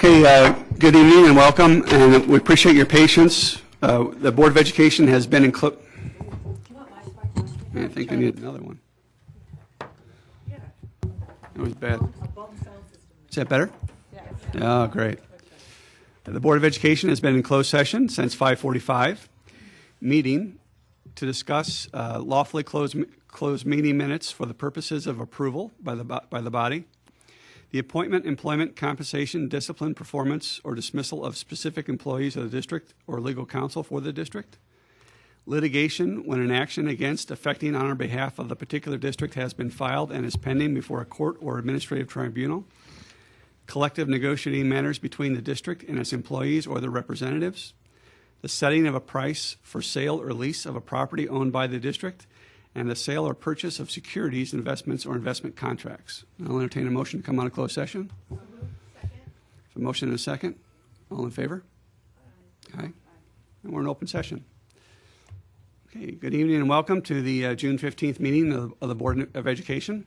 Okay, good evening and welcome, and we appreciate your patience. The Board of Education has been in close. I think I need another one. It was bad. Is that better? Oh, great. The Board of Education has been in closed session since 5:45, meeting to discuss lawfully closed meeting minutes for the purposes of approval by the body. The appointment, employment, compensation, discipline, performance, or dismissal of specific employees of the district or legal counsel for the district. Litigation when an action against, affecting, on or behalf of the particular district has been filed and is pending before a court or administrative tribunal. Collective negotiating matters between the district and its employees or their representatives. The setting of a price for sale or lease of a property owned by the district, and the sale or purchase of securities, investments, or investment contracts. I'll entertain a motion to come out of closed session. Second. A motion and a second. All in favor? Aye. And we're in open session. Okay, good evening and welcome to the June 15th meeting of the Board of Education.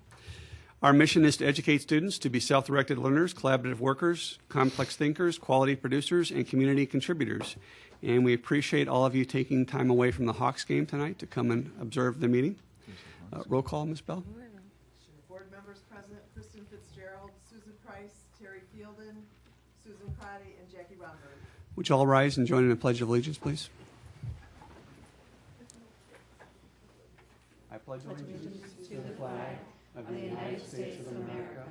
Our mission is to educate students to be self-directed learners, collaborative workers, complex thinkers, quality producers, and community contributors. And we appreciate all of you taking time away from the Hawks game tonight to come and observe the meeting. Roll call, Ms. Bell. Board members present: Kristen Fitzgerald, Susan Price, Terry Fielden, Susan Crotty, and Jackie Romberg. Would you all rise and join in the Pledge of Allegiance, please? I pledge allegiance to the flag of the United States of America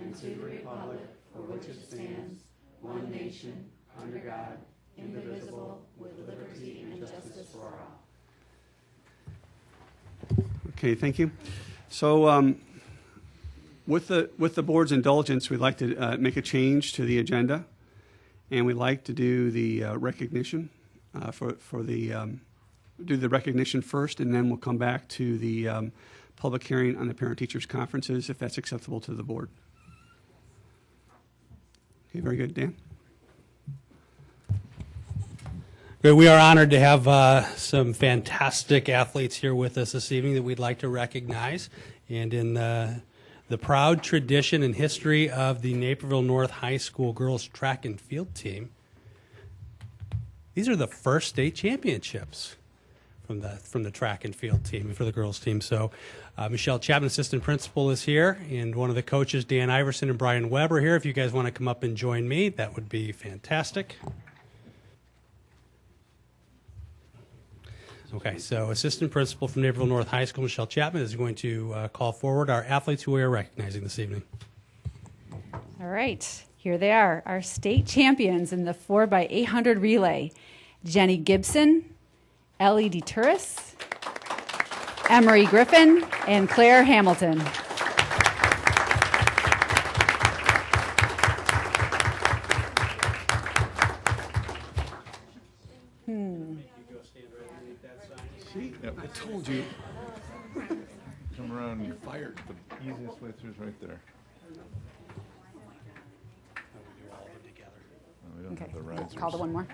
and to the republic for which it stands, one nation, under God, indivisible, with liberty and justice for all. Okay, thank you. So with the board's indulgence, we'd like to make a change to the agenda, and we'd like to do the recognition do the recognition first, and then we'll come back to the public hearing on the parent-teachers conferences, if that's acceptable to the board. Okay, very good. Dan? We are honored to have some fantastic athletes here with us this evening that we'd like to recognize. And in the proud tradition and history of the Naperville North High School girls track and field team, these are the first state championships from the track and field team, for the girls team. So Michelle Chapman, assistant principal, is here, and one of the coaches, Dan Iverson and Brian Webb, are here. If you guys want to come up and join me, that would be fantastic. Okay, so assistant principal from Naperville North High School, Michelle Chapman, is going to call forward our athletes who we are recognizing this evening. All right, here they are, our state champions in the 4x800 relay. Jenny Gibson, Ellie DeTuris, Emery Griffin, and Claire Hamilton. Yep. I told you. Come around and you're fired. The easiest way through is right there. We don't Okay, have the risers. call the one more.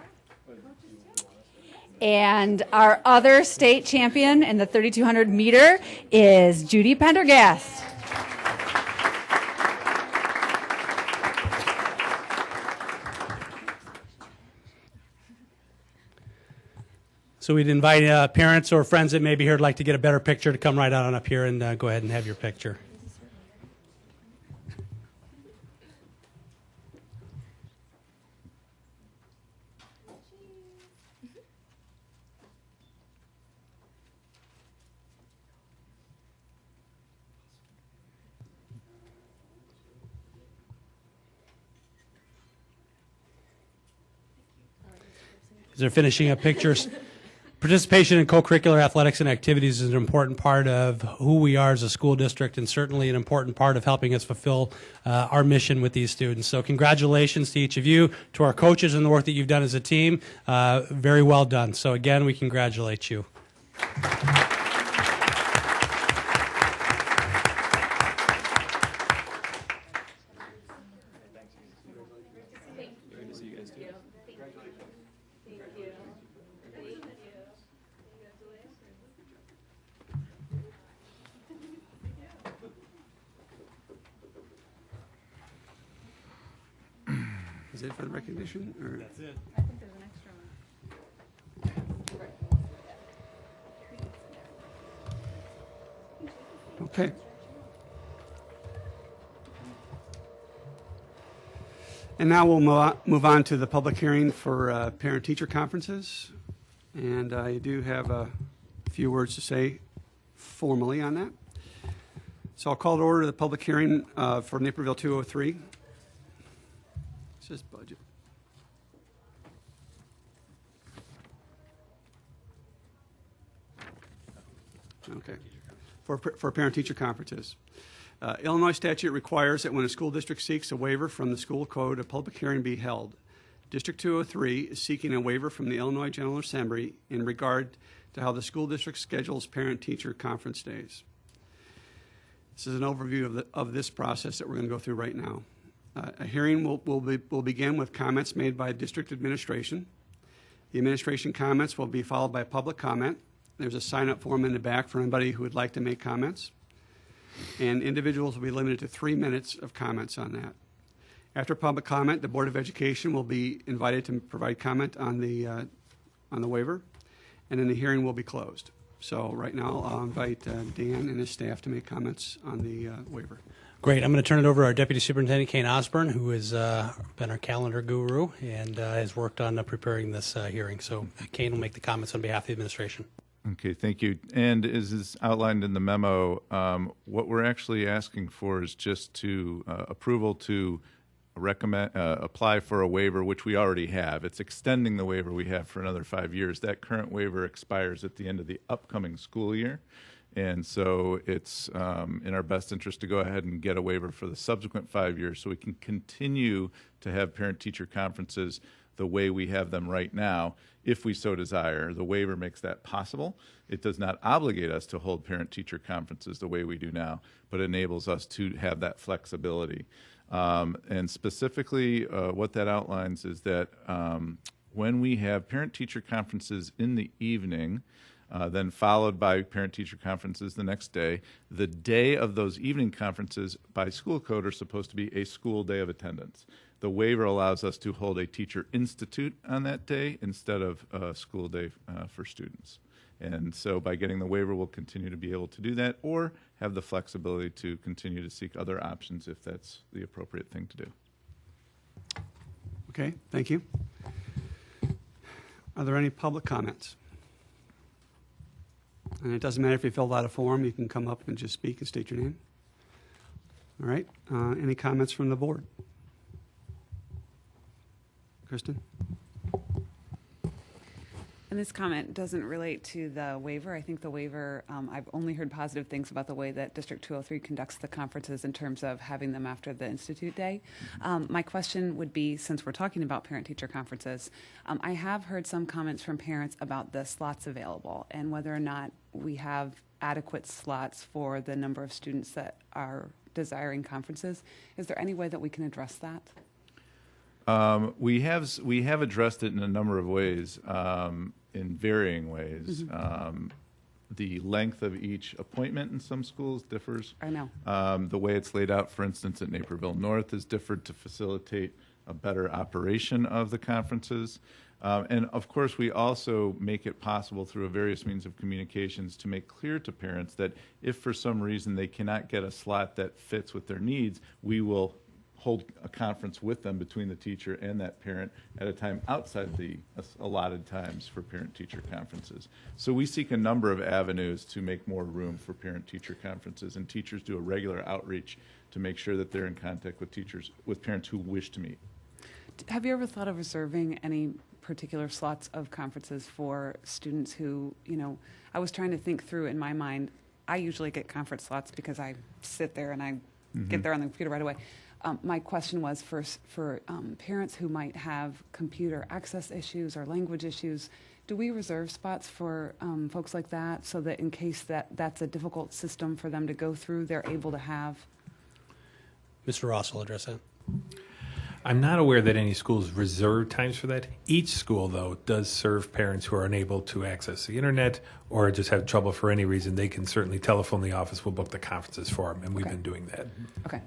And our other state champion in the 3,200 meter is Judy Pendergast. So we'd invite parents or friends that may be here would like to get a better picture to come right on up here and go ahead and have your picture. As they're finishing up pictures, participation in co-curricular athletics and activities is an important part of who we are as a school district, and certainly an important part of helping us fulfill our mission with these students. So congratulations to each of you, to our coaches and the work that you've done as a team. Very well done. So again, we congratulate you. Is it for the recognition? Or? That's it. I think there's an extra one. Okay. And now we'll move on to the public hearing for parent-teacher conferences. And I do have a few words to say formally on that. So I'll call to order the public hearing for Naperville 203. This is budget. Okay. For parent-teacher conferences. Illinois statute requires that when a school district seeks a waiver from the school code, a public hearing be held. District 203 is seeking a waiver from the Illinois General Assembly in regard to how the school district schedules parent-teacher conference days. This is an overview of this process that we're going to go through right now. A hearing will begin with comments made by district administration. The administration comments will be followed by public comment. There's a sign-up form in the back for anybody who would like to make comments. And individuals will be limited to 3 minutes of comments on that. After public comment, the Board of Education will be invited to provide comment on the waiver, and then the hearing will be closed. So right now, I'll invite Dan and his staff to make comments on the waiver. Great. I'm going to turn it over to our Deputy Superintendent, Kane Osborne, who has been our calendar guru and has worked on preparing this hearing. So Kane will make the comments on behalf of the administration. Okay, thank you. And as is outlined in the memo, what we're actually asking for is just to approval to recommend apply for a waiver, which we already have. It's extending the waiver we have for another 5 years. That current waiver expires at the end of the upcoming school year. And so it's in our best interest to go ahead and get a waiver for the subsequent 5 years so we can continue to have parent-teacher conferences the way we have them right now, if we so desire. The waiver makes that possible. It does not obligate us to hold parent-teacher conferences the way we do now, but enables us to have that flexibility. And specifically, what that outlines is that when we have parent-teacher conferences in the evening, then followed by parent-teacher conferences the next day, the day of those evening conferences by school code are supposed to be a school day of attendance. The waiver allows us to hold a teacher institute on that day instead of a school day for students. And so by getting the waiver, we'll continue to be able to do that or have the flexibility to continue to seek other options if that's the appropriate thing to do. Okay, thank you. Are there any public comments? And it doesn't matter if you filled out a form, you can come up and just speak and state your name. All right, any comments from the board? Kristen? And this comment doesn't relate to the waiver. I think the waiver, I've only heard positive things about the way that District 203 conducts the conferences in terms of having them after the Institute Day. My question would be, since we're talking about parent-teacher conferences, I have heard some comments from parents about the slots available and whether or not we have adequate slots for the number of students that are desiring conferences. Is there any way that we can address that? We have addressed it in a number of ways, in varying ways. Mm-hmm. The length of each appointment in some schools differs. I know. The way it's laid out, for instance, at Naperville North is differed to facilitate a better operation of the conferences. And of course, we also make it possible through various means of communications to make clear to parents that if for some reason they cannot get a slot that fits with their needs, we will hold a conference with them between the teacher and that parent at a time outside the allotted times for parent-teacher conferences. So we seek a number of avenues to make more room for parent-teacher conferences, and teachers do a regular outreach to make sure that they're in contact with parents who wish to meet. Have you ever thought of reserving any particular slots of conferences for students who, I was trying to think through in my mind. I usually get conference slots because I sit there and I get there on the computer right away. My question was for parents who might have computer access issues or language issues, do we reserve spots for folks like that so that in case that's a difficult system for them to go through, they're able to have? Mr. Ross will address that. I'm not aware that any schools reserve times for that. Each school, though, does serve parents who are unable to access the internet or just have trouble for any reason. They can certainly telephone the office. We'll book the conferences for them, and we've been doing that. Okay.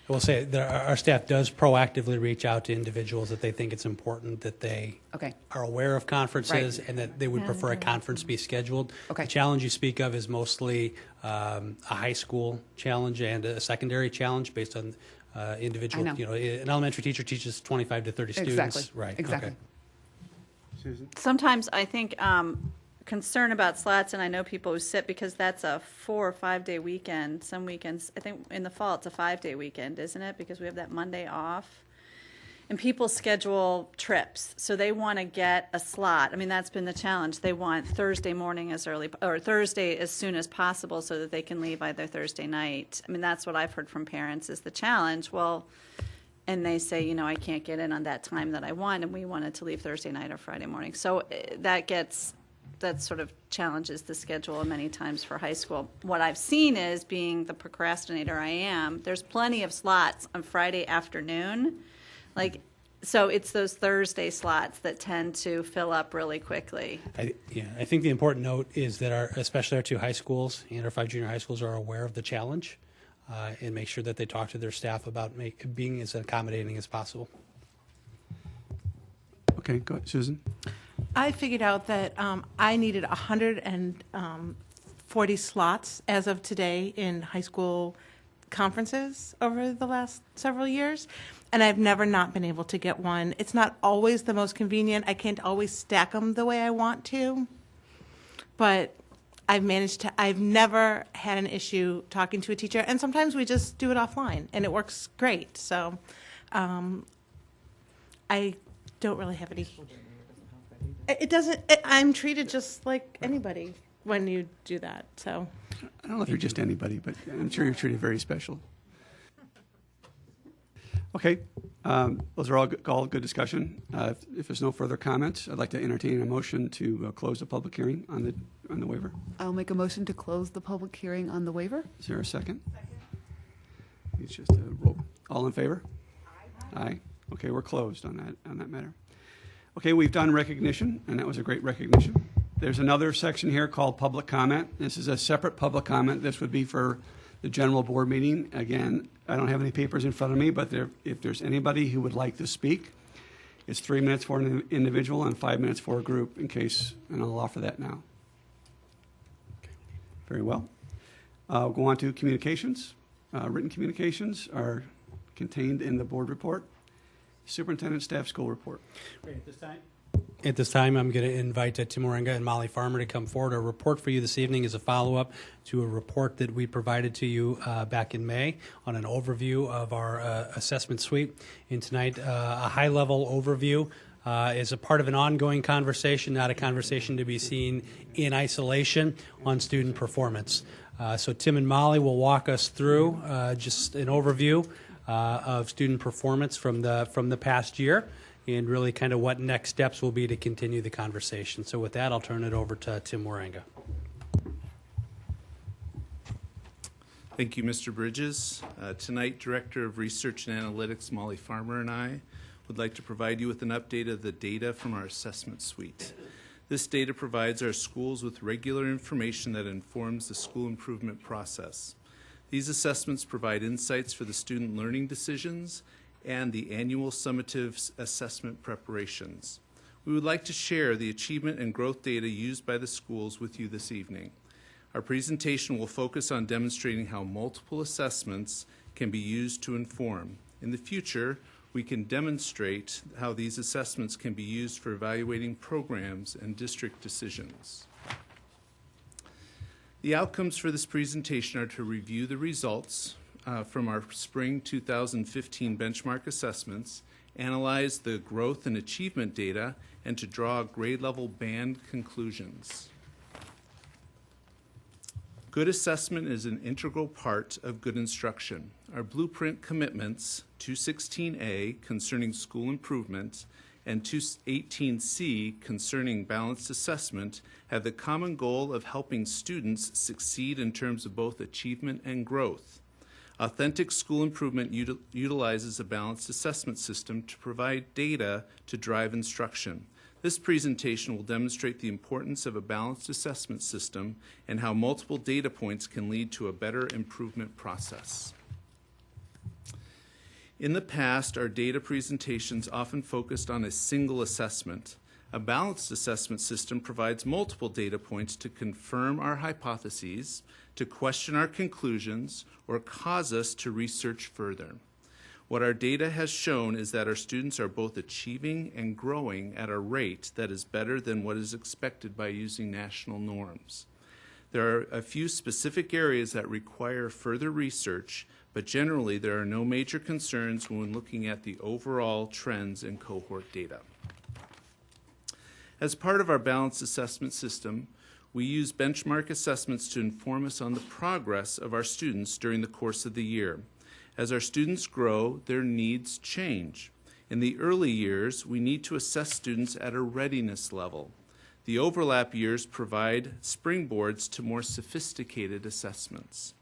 I will say that our staff does proactively reach out to individuals that they think it's important that they Okay. are aware of conferences Right. and that they would prefer a conference be scheduled. Okay. The challenge you speak of is mostly a high school challenge and a secondary challenge based on individual. I know. You know, an elementary teacher teaches 25 to 30 students. Exactly. Right. Exactly. Okay. Susan? Sometimes I think concern about slots, and I know people who sit because that's a 4 or 5 day weekend. Some weekends, I think in the fall it's a 5 day weekend, isn't it? Because we have that Monday off. And people schedule trips, so they want to get a slot. I mean, that's been the challenge. They want Thursday morning as early, or Thursday as soon as possible so that they can leave either Thursday night. I mean, that's what I've heard from parents is the challenge. Well, and they say, you know, I can't get in on that time that I want, and we wanted to leave Thursday night or Friday morning. So that sort of challenges the schedule many times for high school. What I've seen is, being the procrastinator I am, there's plenty of slots on Friday afternoon. So it's those Thursday slots that tend to fill up really quickly. I think the important note is that especially our 2 high schools and our 5 junior high schools are aware of the challenge and make sure that they talk to their staff about being as accommodating as possible. Okay, go ahead, Susan. I figured out that I needed 140 slots as of today in high school conferences over the last several years, and I've never not been able to get one. It's not always the most convenient. I can't always stack them the way I want to, but I've never had an issue talking to a teacher, and sometimes we just do it offline, and it works great. So I don't really have any. It doesn't. I'm treated just like anybody when you do that. So I don't know if you're just anybody, but I'm sure you're treated very special. Okay, those are all good discussion. If there's no further comments, I'd like to entertain a motion to close the public hearing on the waiver. I'll make a motion to close the public hearing on the waiver. Is there a second? It's just a roll. All in favor? Aye. Okay, we're closed on that matter. Okay, we've done recognition, and that was a great recognition. There's another section here called public comment. This is a separate public comment. This would be for the general board meeting. Again, I don't have any papers in front of me, but if there's anybody who would like to speak, it's 3 minutes for an individual and 5 minutes for a group and I'll offer that now. Very well. We'll go on to communications. Written communications are contained in the board report. Superintendent staff school report. Great. At this time, I'm going to invite Tim Morenga and Molly Farmer to come forward. Our report for you this evening is a follow-up to a report that we provided to you back in May on an overview of our assessment suite. And tonight, a high-level overview is a part of an ongoing conversation, not a conversation to be seen in isolation on student performance. So Tim and Molly will walk us through just an overview of student performance from the past year, and really kind of what next steps will be to continue the conversation. So with that, I'll turn it over to Tim Morenga. Thank you, Mr. Bridges. Tonight, Director of Research and Analytics Molly Farmer and I would like to provide you with an update of the data from our assessment suite. This data provides our schools with regular information that informs the school improvement process. These assessments provide insights for the student learning decisions and the annual summative assessment preparations. We would like to share the achievement and growth data used by the schools with you this evening. Our presentation will focus on demonstrating how multiple assessments can be used to inform. In the future, we can demonstrate how these assessments can be used for evaluating programs and district decisions. The outcomes for this presentation are to review the results from our spring 2015 benchmark assessments, analyze the growth and achievement data, and to draw grade level band conclusions. Good assessment is an integral part of good instruction. Our blueprint commitments, 216A concerning school improvement and 218C concerning balanced assessment, have the common goal of helping students succeed in terms of both achievement and growth. Authentic school improvement utilizes a balanced assessment system to provide data to drive instruction. This presentation will demonstrate the importance of a balanced assessment system and how multiple data points can lead to a better improvement process. In the past, our data presentations often focused on a single assessment. A balanced assessment system provides multiple data points to confirm our hypotheses, to question our conclusions, or cause us to research further. What our data has shown is that our students are both achieving and growing at a rate that is better than what is expected by using national norms. There are a few specific areas that require further research, but generally there are no major concerns when looking at the overall trends in cohort data. As part of our balanced assessment system, we use benchmark assessments to inform us on the progress of our students during the course of the year. As our students grow, their needs change. In the early years, we need to assess students at a readiness level. The overlap years provide springboards to more sophisticated assessments.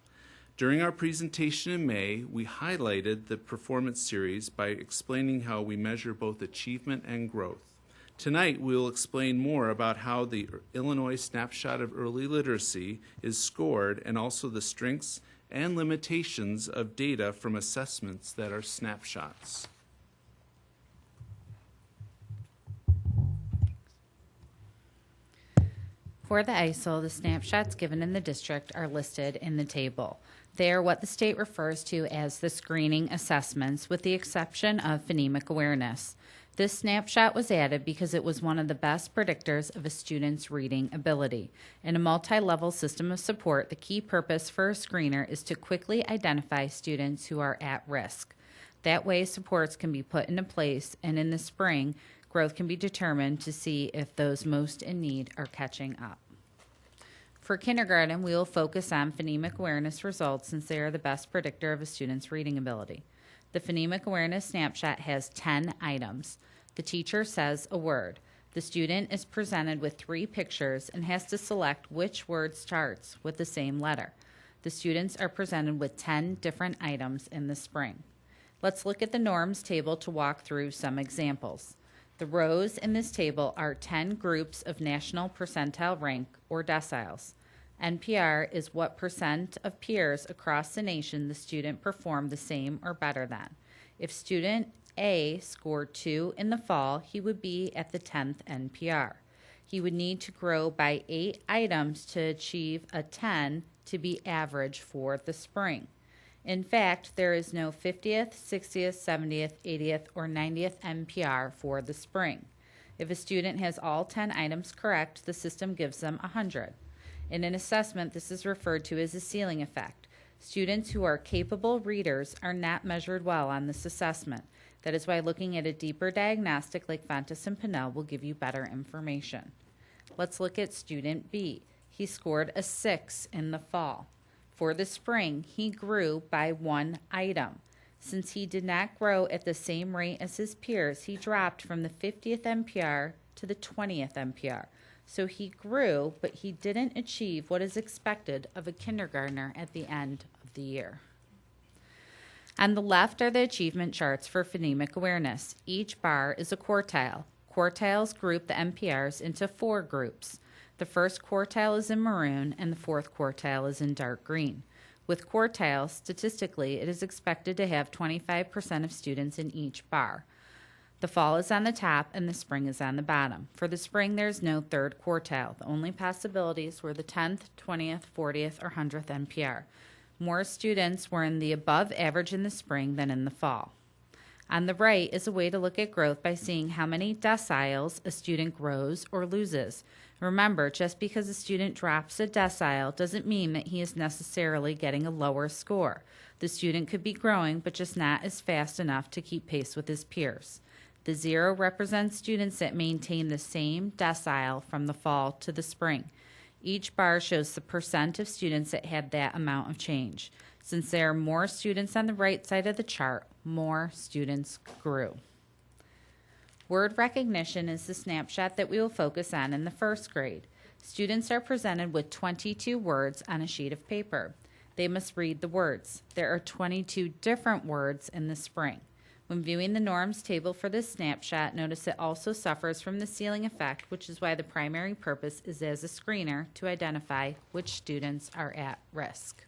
During our presentation in May, we highlighted the performance series by explaining how we measure both achievement and growth. Tonight, we will explain more about how the Illinois Snapshot of Early Literacy is scored and also the strengths and limitations of data from assessments that are snapshots. For the ISO, the snapshots given in the district are listed in the table. They are what the state refers to as the screening assessments, with the exception of phonemic awareness. This snapshot was added because it was one of the best predictors of a student's reading ability. In a multi-level system of support, the key purpose for a screener is to quickly identify students who are at risk. That way, supports can be put into place, and in the spring, growth can be determined to see if those most in need are catching up. For kindergarten, we will focus on phonemic awareness results since they are the best predictor of a student's reading ability. The phonemic awareness snapshot has 10 items. The teacher says a word. The student is presented with 3 pictures and has to select which word starts with the same letter. The students are presented with 10 different items in the spring. Let's look at the norms table to walk through some examples. The rows in this table are 10 groups of national percentile rank or deciles. NPR is what percent of peers across the nation the student performed the same or better than. If student A scored 2 in the fall, he would be at the 10th NPR. He would need to grow by 8 items to achieve a 10 to be average for the spring. In fact, there is no 50th, 60th, 70th, 80th, or 90th NPR for the spring. If a student has all 10 items correct, the system gives them 100. In an assessment, this is referred to as a ceiling effect. Students who are capable readers are not measured well on this assessment. That is why looking at a deeper diagnostic like Fontes and Pinnell will give you better information. Let's look at student B. He scored a 6 in the fall. For the spring, he grew by 1 item. Since he did not grow at the same rate as his peers, he dropped from the 50th NPR to the 20th NPR. So he grew, but he didn't achieve what is expected of a kindergartner at the end of the year. On the left are the achievement charts for phonemic awareness. Each bar is a quartile. Quartiles group the NPRs into 4 groups. The first quartile is in maroon, and the 4th quartile is in dark green. With quartiles, statistically, it is expected to have 25% of students in each bar. The fall is on the top and the spring is on the bottom. For the spring, there is no 3rd quartile. The only possibilities were the 10th, 20th, 40th, or 100th NPR. More students were in the above average in the spring than in the fall. On the right is a way to look at growth by seeing how many deciles a student grows or loses. Remember, just because a student drops a decile doesn't mean that he is necessarily getting a lower score. The student could be growing, but just not as fast enough to keep pace with his peers. The 0 represents students that maintain the same decile from the fall to the spring. Each bar shows the percent of students that had that amount of change. Since there are more students on the right side of the chart, more students grew. Word recognition is the snapshot that we will focus on in the 1st grade. Students are presented with 22 words on a sheet of paper. They must read the words. There are 22 different words in the spring. When viewing the norms table for this snapshot, notice it also suffers from the ceiling effect, which is why the primary purpose is as a screener to identify which students are at risk.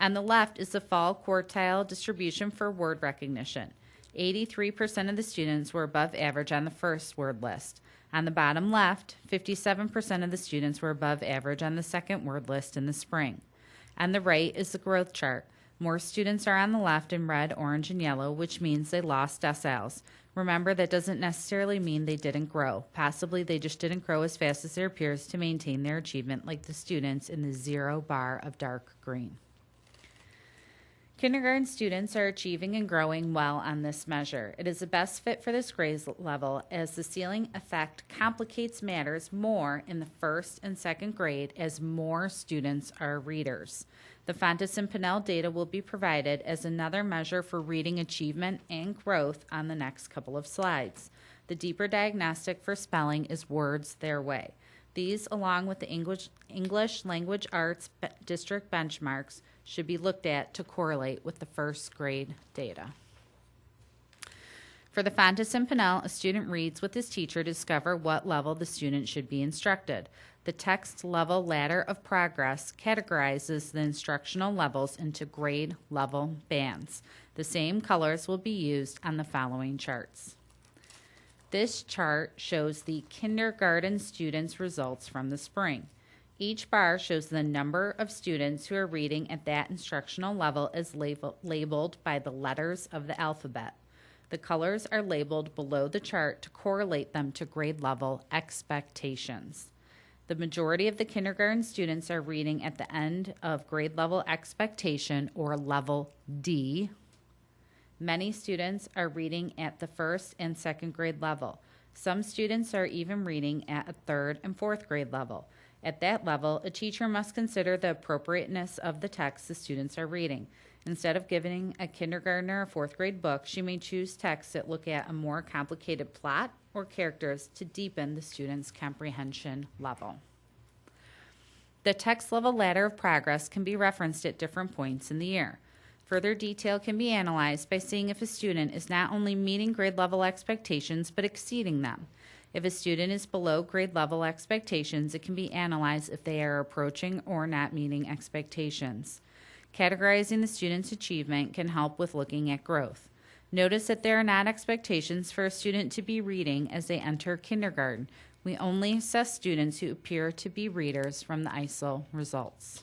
On the left is the fall quartile distribution for word recognition. 83% of the students were above average on the first word list. On the bottom left, 57% of the students were above average on the second word list in the spring. On the right is the growth chart. More students are on the left in red, orange, and yellow, which means they lost deciles. Remember, that doesn't necessarily mean they didn't grow. Possibly they just didn't grow as fast as their peers to maintain their achievement, like the students in the 0 bar of dark green. Kindergarten students are achieving and growing well on this measure. It is the best fit for this grade level, as the ceiling effect complicates matters more in the first and second grade as more students are readers. The Fontes and Pinnell data will be provided as another measure for reading achievement and growth on the next couple of slides. The deeper diagnostic for spelling is Words Their Way. These, along with the English Language Arts district benchmarks, should be looked at to correlate with the first grade data. For the Fontes and Pinnell, a student reads with his teacher to discover what level the student should be instructed. The text level ladder of progress categorizes the instructional levels into grade level bands. The same colors will be used on the following charts. This chart shows the kindergarten students' results from the spring. Each bar shows the number of students who are reading at that instructional level as labeled by the letters of the alphabet. The colors are labeled below the chart to correlate them to grade level expectations. The majority of the kindergarten students are reading at the end of grade level expectation, or level D. Many students are reading at the first and second grade level. Some students are even reading at a third and fourth grade level. At that level, a teacher must consider the appropriateness of the text the students are reading. Instead of giving a kindergartner a fourth grade book, she may choose texts that look at a more complicated plot or characters to deepen the student's comprehension level. The text level ladder of progress can be referenced at different points in the year. Further detail can be analyzed by seeing if a student is not only meeting grade level expectations but exceeding them. If a student is below grade level expectations, it can be analyzed if they are approaching or not meeting expectations. Categorizing the student's achievement can help with looking at growth. Notice that there are not expectations for a student to be reading as they enter kindergarten. We only assess students who appear to be readers from the ISL results.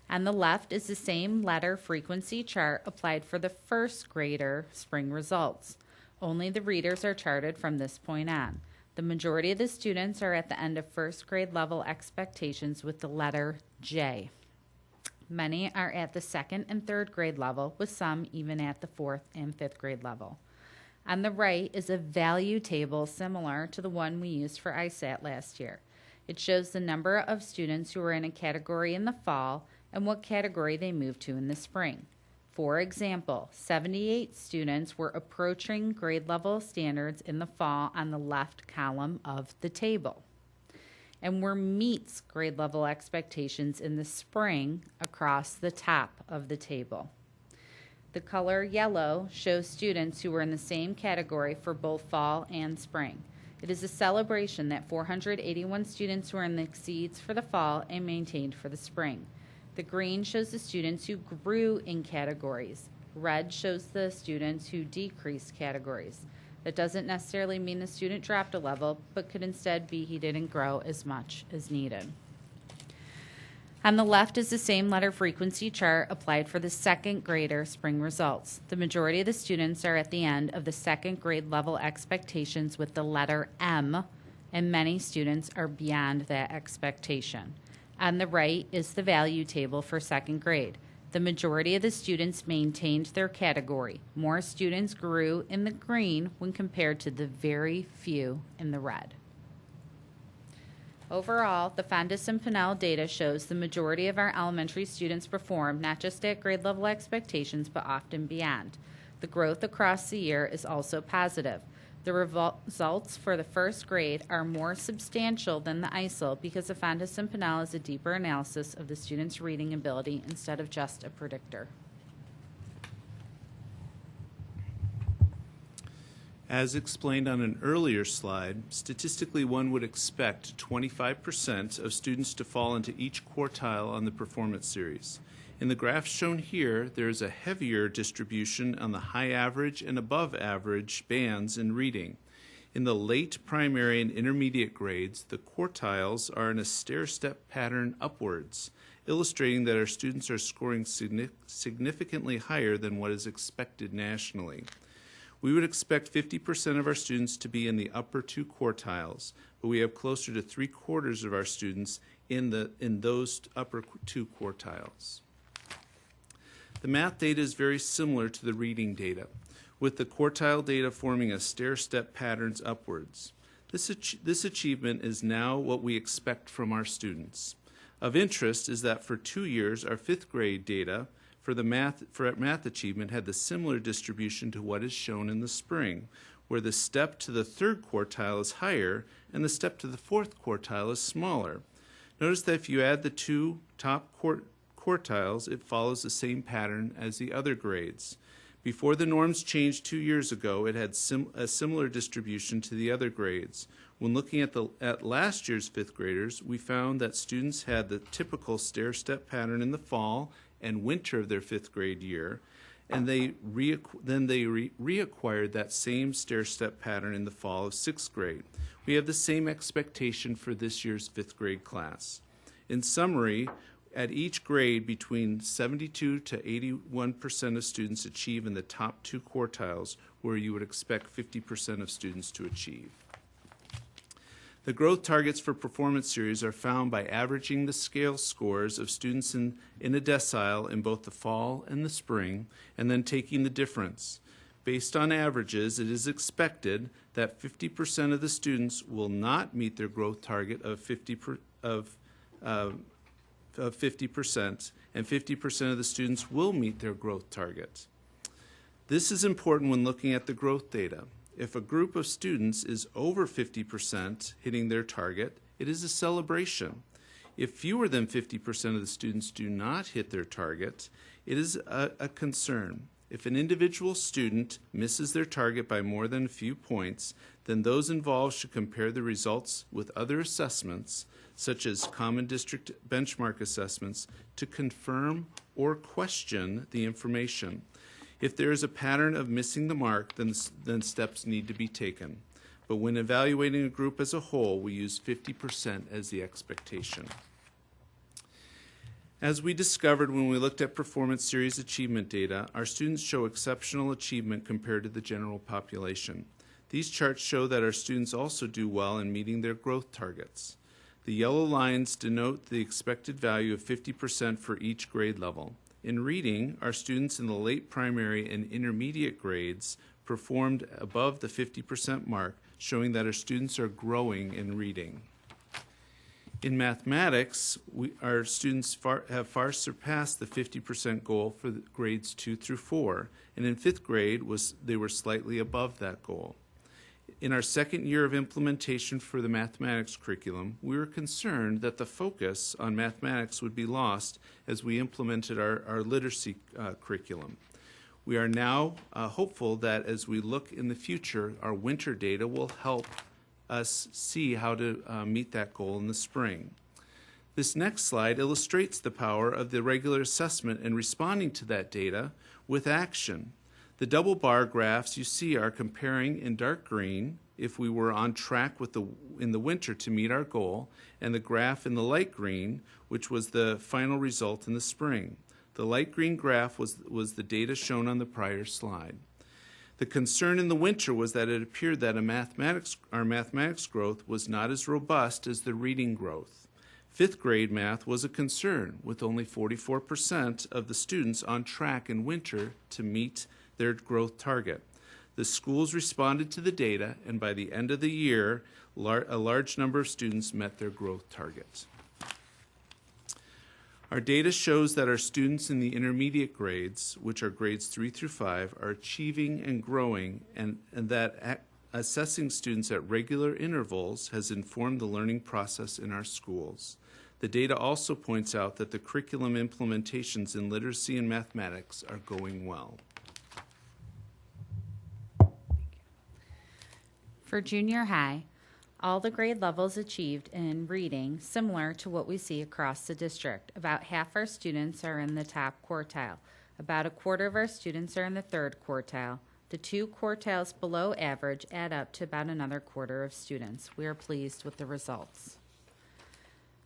On the left is the same letter frequency chart applied for the first grader spring results. Only the readers are charted from this point on. The majority of the students are at the end of first grade level expectations with the letter J. Many are at the second and third grade level, with some even at the fourth and fifth grade level. On the right is a value table similar to the one we used for ISAT last year. It shows the number of students who were in a category in the fall and what category they moved to in the spring. For example, 78 students were approaching grade level standards in the fall on the left column of the table, and were meets grade level expectations in the spring across the top of the table. The color yellow shows students who were in the same category for both fall and spring. It is a celebration that 481 students were in the exceeds for the fall and maintained for the spring. The green shows the students who grew in categories. Red shows the students who decreased categories. That doesn't necessarily mean the student dropped a level, but could instead be he didn't grow as much as needed. On the left is the same letter frequency chart applied for the second grader spring results. The majority of the students are at the end of the second grade level expectations with the letter M, and many students are beyond that expectation. On the right is the value table for second grade. The majority of the students maintained their category. More students grew in the green when compared to the very few in the red. Overall, the Fontes and Pinnell data shows the majority of our elementary students perform not just at grade level expectations, but often beyond. The growth across the year is also positive. The results for the first grade are more substantial than the ISL because the Fontes and Pinnell is a deeper analysis of the student's reading ability instead of just a predictor. As explained on an earlier slide, statistically one would expect 25% of students to fall into each quartile on the performance series. In the graph shown here, there is a heavier distribution on the high average and above average bands in reading. In the late primary and intermediate grades, the quartiles are in a stair-step pattern upwards, illustrating that our students are scoring significantly higher than what is expected nationally. We would expect 50% of our students to be in the upper two quartiles, but we have closer to 3/4 of our students in those upper two quartiles. The math data is very similar to the reading data, with the quartile data forming a stair-step patterns upwards. This achievement is now what we expect from our students. Of interest is that for 2 years, our 5th grade data for math achievement had the similar distribution to what is shown in the spring, where the step to the 3rd quartile is higher and the step to the 4th quartile is smaller. Notice that if you add the two top quartiles, it follows the same pattern as the other grades. Before the norms changed 2 years ago, it had a similar distribution to the other grades. When looking at last year's 5th graders, we found that students had the typical stair-step pattern in the fall and winter of their 5th grade year, and they reacquired that same stair-step pattern in the fall of 6th grade. We have the same expectation for this year's 5th grade class. In summary, at each grade, between 72 to 81% of students achieve in the top two quartiles, where you would expect 50% of students to achieve. The growth targets for performance series are found by averaging the scale scores of students in a decile in both the fall and the spring, and then taking the difference. Based on averages, it is expected that 50% of the students will not meet their growth target of 50%, and 50% of the students will meet their growth target. This is important when looking at the growth data. If a group of students is over 50% hitting their target, it is a celebration. If fewer than 50% of the students do not hit their target, it is a concern. If an individual student misses their target by more than a few points, then those involved should compare the results with other assessments, such as common district benchmark assessments, to confirm or question the information. If there is a pattern of missing the mark, then steps need to be taken. But when evaluating a group as a whole, we use 50% as the expectation. As we discovered when we looked at performance series achievement data, our students show exceptional achievement compared to the general population. These charts show that our students also do well in meeting their growth targets. The yellow lines denote the expected value of 50% for each grade level. In reading, our students in the late primary and intermediate grades performed above the 50% mark, showing that our students are growing in reading. In mathematics, our students have far surpassed the 50% goal for the grades 2 through 4, and in 5th grade they were slightly above that goal. In our second year of implementation for the mathematics curriculum, we were concerned that the focus on mathematics would be lost as we implemented our literacy curriculum. We are now hopeful that as we look in the future, our winter data will help us see how to meet that goal in the spring. This next slide illustrates the power of the regular assessment and responding to that data with action. The double bar graphs you see are comparing in dark green if we were on track in the winter to meet our goal, and the graph in the light green, which was the final result in the spring. The light green graph was the data shown on the prior slide. The concern in the winter was that it appeared that our mathematics growth was not as robust as the reading growth. 5th grade math was a concern, with only 44% of the students on track in winter to meet their growth target. The schools responded to the data, and by the end of the year, a large number of students met their growth targets. Our data shows that our students in the intermediate grades, which are grades 3 through 5, are achieving and growing, and that assessing students at regular intervals has informed the learning process in our schools. The data also points out that the curriculum implementations in literacy and mathematics are going well. For junior high, All the grade levels achieved in reading similar to what we see across the district. About half our students are in the top quartile. About a quarter of our students are in the third quartile. The 2 quartiles below average add up to about another quarter of students. We are pleased with the results.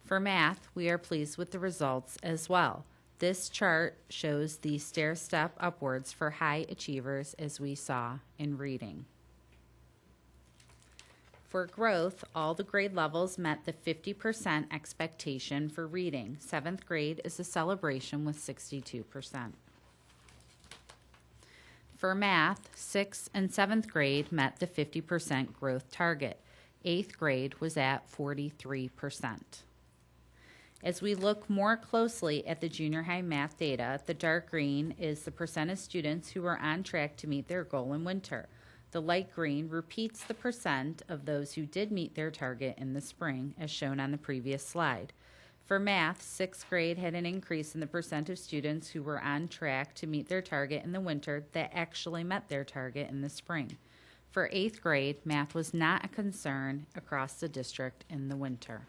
For math, we are pleased with the results as well. This chart shows the stair step upwards for high achievers as we saw in reading. For growth, all the grade levels met the 50% expectation for reading. 7th grade is a celebration with 62%. For math, 6th and 7th grade met the 50% growth target. 8th grade was at 43%. As we look more closely at the junior high math data, the dark green is the percent of students who are on track to meet their goal in winter. The light green repeats the percent of those who did meet their target in the spring, as shown on the previous slide. For math, 6th grade had an increase in the percent of students who were on track to meet their target in the winter that actually met their target in the spring. For 8th grade, math was not a concern across the district in the winter.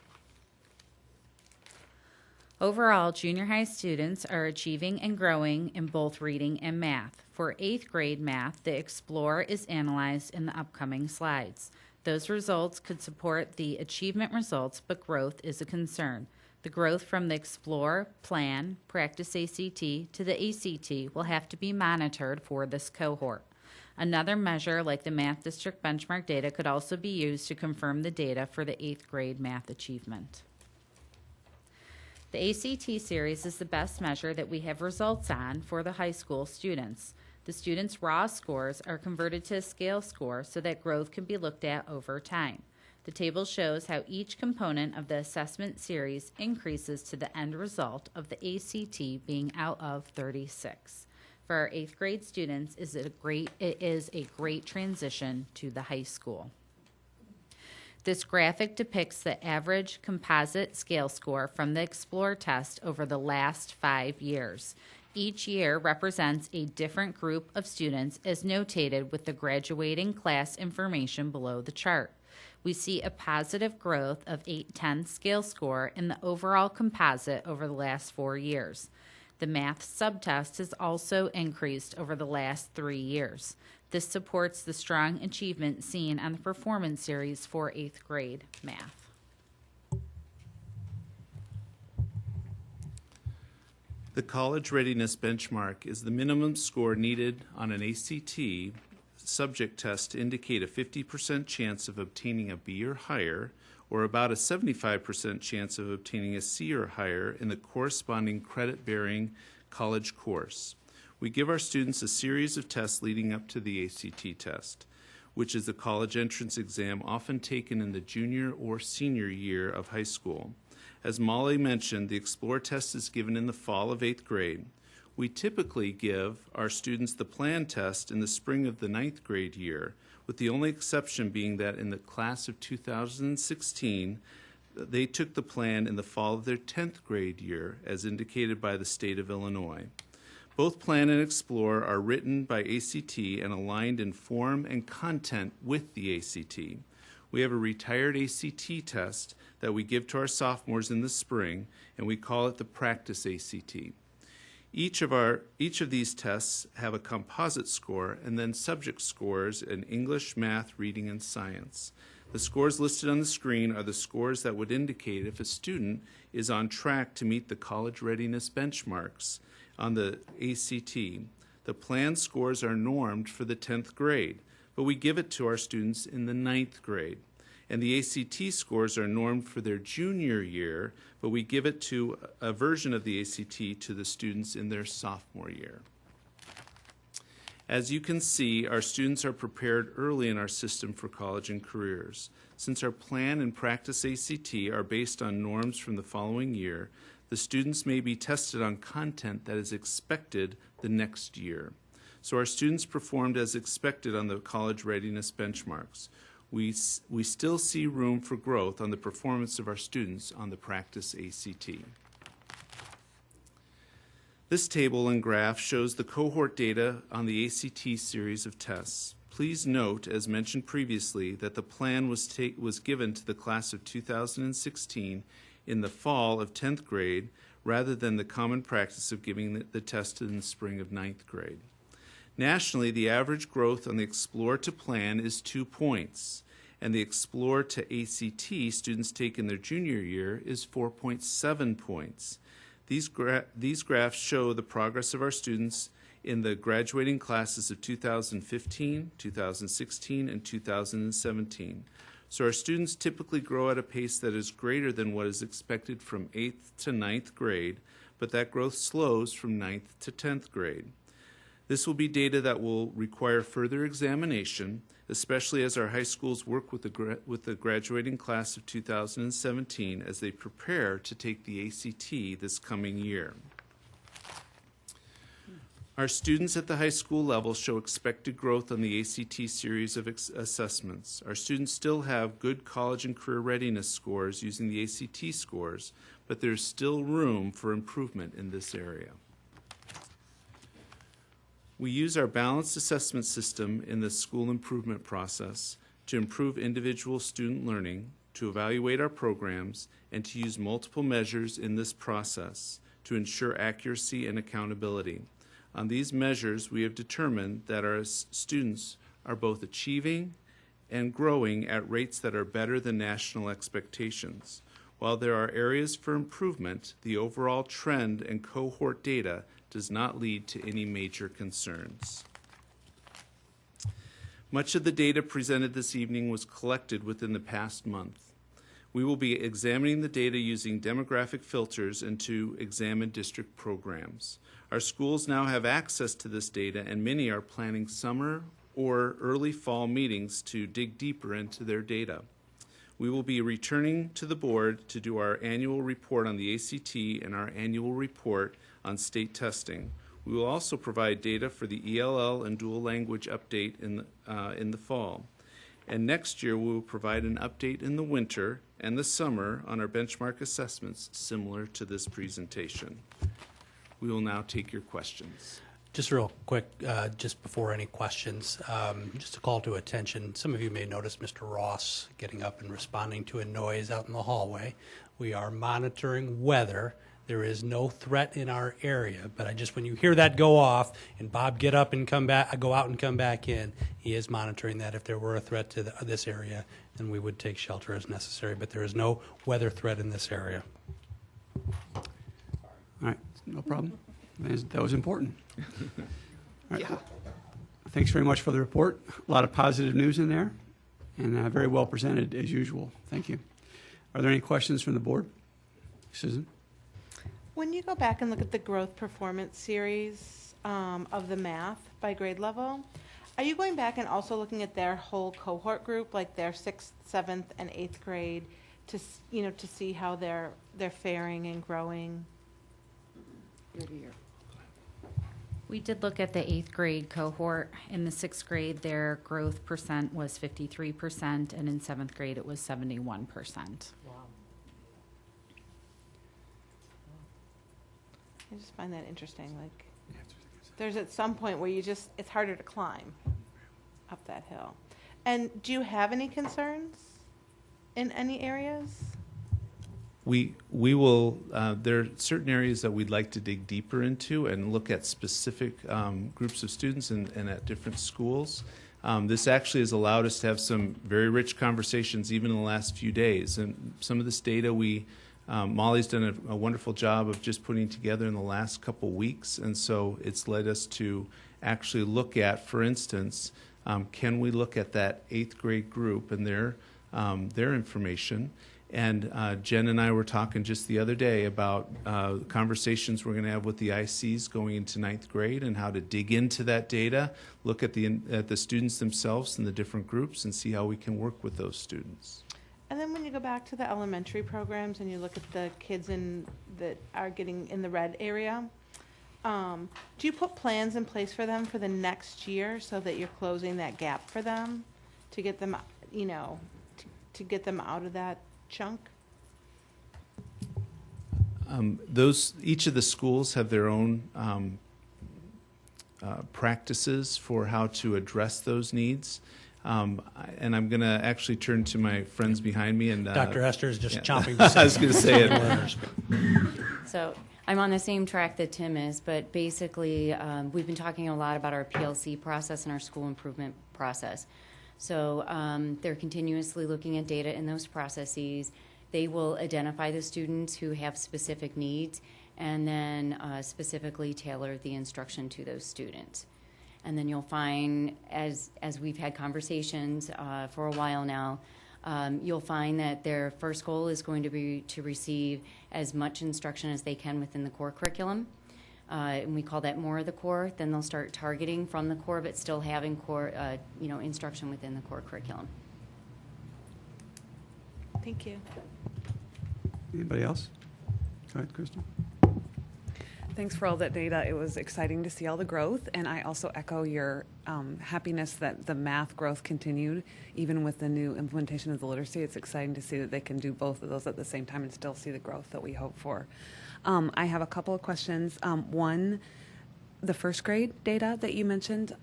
Overall, junior high students are achieving and growing in both reading and math. For 8th grade math, the Explore is analyzed in the upcoming slides. Those results could support the achievement results, but growth is a concern. The growth from the Explore, Plan, Practice ACT to the ACT will have to be monitored for this cohort. Another measure, like the Math District benchmark data, could also be used to confirm the data for the 8th grade math achievement. The ACT series is the best measure that we have results on for the high school students. The students' raw scores are converted to a scale score so that growth can be looked at over time. The table shows how each component of the assessment series increases to the end result of the ACT being out of 36. For our 8th grade students, it is a great transition to the high school. This graphic depicts the average composite scale score from the Explore test over the last 5 years. Each year represents a different group of students as notated with the graduating class information below the chart. We see a positive growth of 8/10 scale score in the overall composite over the last 4 years. The math subtest has also increased over the last 3 years. This supports the strong achievement seen on the performance series for 8th grade math. The college readiness benchmark is the minimum score needed on an ACT subject test to indicate a 50% chance of obtaining a B or higher, or about a 75% chance of obtaining a C or higher in the corresponding credit-bearing college course. We give our students a series of tests leading up to the ACT test, which is the college entrance exam often taken in the junior or senior year of high school. As Molly mentioned, the Explore test is given in the fall of 8th grade. We typically give our students the Plan test in the spring of the 9th grade year, with the only exception being that in the class of 2016, they took the Plan in the fall of their 10th grade year, as indicated by the state of Illinois. Both Plan and Explore are written by ACT and aligned in form and content with the ACT. We have a retired ACT test that we give to our sophomores in the spring, and we call it the Practice ACT. Each of these tests have a composite score and then subject scores in English, math, reading, and science. The scores listed on the screen are the scores that would indicate if a student is on track to meet the college readiness benchmarks on the ACT. The Plan scores are normed for the 10th grade, but we give it to our students in the 9th grade. And the ACT scores are normed for their junior year, but we give it to a version of the ACT to the students in their sophomore year. As you can see, our students are prepared early in our system for college and careers. Since our Plan and Practice ACT are based on norms from the following year, the students may be tested on content that is expected the next year. So our students performed as expected on the college readiness benchmarks. We still see room for growth on the performance of our students on the Practice ACT. This table and graph shows the cohort data on the ACT series of tests. please note, as mentioned previously, that the plan was given to the class of 2016 in the fall of 10th grade rather than the common practice of giving the test in the spring of 9th grade. Nationally, the average growth on the Explore to Plan is 2 points, and the Explore to ACT students take in their junior year is 4.7 points. These graphs show the progress of our students in the graduating classes of 2015, 2016, and 2017. So our students typically grow at a pace that is greater than what is expected from 8th to 9th grade, but that growth slows from 9th to 10th grade. This will be data that will require further examination, especially as our high schools work with the graduating class of 2017 as they prepare to take the ACT this coming year. Our students at the high school level show expected growth on the ACT series of assessments. Our students still have good college and career readiness scores using the ACT scores, but there's still room for improvement in this area. We use our balanced assessment system in the school improvement process to improve individual student learning, to evaluate our programs, and to use multiple measures in this process to ensure accuracy and accountability. On these measures, we have determined that our students are both achieving and growing at rates that are better than national expectations. While there are areas for improvement, the overall trend and cohort data does not lead to any major concerns. Much of the data presented this evening was collected within the past month. We will be examining the data using demographic filters and to examine district programs. Our schools now have access to this data, and many are planning summer or early fall meetings to dig deeper into their data. We will be returning to the board to do our annual report on the ACT and our annual report on state testing. We will also provide data for the ELL and dual language update in the fall. And next year, we will provide an update in the winter and the summer on our benchmark assessments similar to this presentation. We will now take your questions. Just real quick, just before any questions, just a call to attention. Some of you may notice Mr. Ross getting up and responding to a noise out in the hallway. We are monitoring weather. There is no threat in our area, but when you hear that go off and Bob get up and go out and come back in, he is monitoring that. If there were a threat to this area, then we would take shelter as necessary, but there is no weather threat in this area. All right, no problem. That was important. All right. Yeah. Thanks very much for the report. A lot of positive news in there, and very well presented as usual. Thank you. Are there any questions from the board? Susan? When you go back and look at the growth performance series of the math by grade level, are you going back and also looking at their whole cohort group, like their 6th, 7th, and 8th grade, to see how they're faring and growing year to year? We did look at the 8th grade cohort. In the 6th grade, their growth percent was 53%, and in 7th grade, it was 71%. Wow. I just find that interesting. Like, there's at some point where it's harder to climb up that hill. And do you have any concerns in any areas? We will, there are certain areas that we'd like to dig deeper into and look at specific groups of students and at different schools. This actually has allowed us to have some very rich conversations even in the last few days. And some of this data Molly's done a wonderful job of just putting together in the last couple weeks. And so it's led us to actually look at, for instance, can we look at that 8th grade group and their information? And Jen and I were talking just the other day about conversations we're going to have with the ICs going into 9th grade and how to dig into that data, look at the students themselves and the different groups and see how we can work with those students. And then when you go back to the elementary programs and you look at the kids that are getting in the red area, do you put plans in place for them for the next year so that you're closing that gap for them to get them, to get them out of that chunk? Each of the schools have their own practices for how to address those needs. And I'm going to actually turn to my friends behind me. And Dr. Esther is just yeah. chomping. I was going to say it. So I'm on the same track that Tim is, but basically we've been talking a lot about our PLC process and our school improvement process. So they're continuously looking at data in those processes. They will identify the students who have specific needs and then specifically tailor the instruction to those students. And then you'll find, as we've had conversations for a while now, you'll find that their first goal is going to be to receive as much instruction as they can within the core curriculum. And we call that more of the core. Then they'll start targeting from the core, but still having core, instruction within the core curriculum. Thank you. Anybody else? Go ahead, Kristen. Thanks for all that data. It was exciting to see all the growth, and I also echo your happiness that the math growth continued, even with the new implementation of the literacy. It's exciting to see that they can do both of those at the same time and still see the growth that we hope for. I have a couple of questions. One, the first grade data that you mentioned,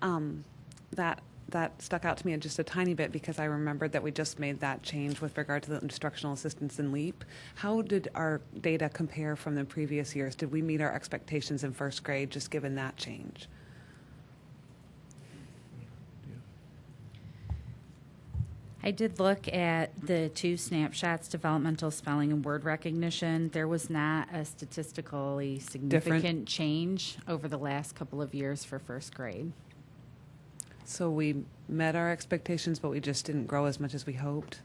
that stuck out to me just a tiny bit because I remembered that we just made that change with regard to the instructional assistance in LEAP. How did our data compare from the previous years? Did we meet our expectations in first grade just given that change? I did look at the 2 snapshots, developmental spelling and word recognition. There was not a statistically significant change over the last couple of years for first grade. So we met our expectations, but we just didn't grow as much as we hoped?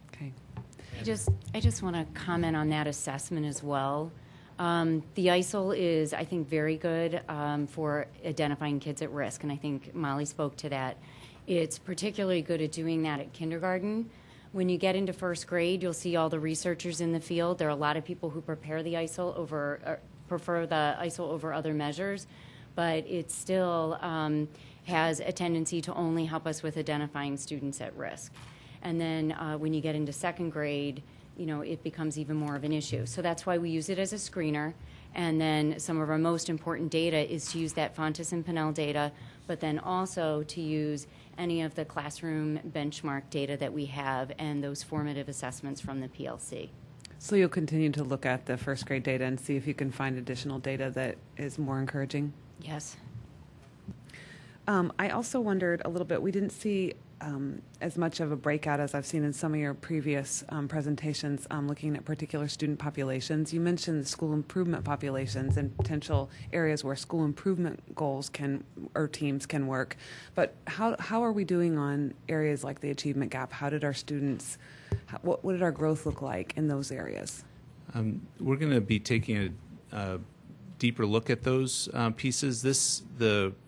Okay. I just want to comment on that assessment as well. The ISIL is, I think, very good for identifying kids at risk, and I think Molly spoke to that. It's particularly good at doing that at kindergarten. When you get into first grade, you'll see all the researchers in the field. There are a lot of people who prefer the ISIL prefer the ISIL over other measures, but it still has a tendency to only help us with identifying students at risk. And then when you get into second grade, it becomes even more of an issue. So that's why we use it as a screener. And then some of our most important data is to use that Fontes and Pinnell data, but then also to use any of the classroom benchmark data that we have and those formative assessments from the PLC. So you'll continue to look at the first grade data and see if you can find additional data that is more encouraging? Yes. I also wondered a little bit, we didn't see as much of a breakout as I've seen in some of your previous presentations looking at particular student populations. You mentioned school improvement populations and potential areas where school improvement goals or teams can work. But how are we doing on areas like the achievement gap? How did our students, what did our growth look like in those areas? We're going to be taking a deeper look at those pieces.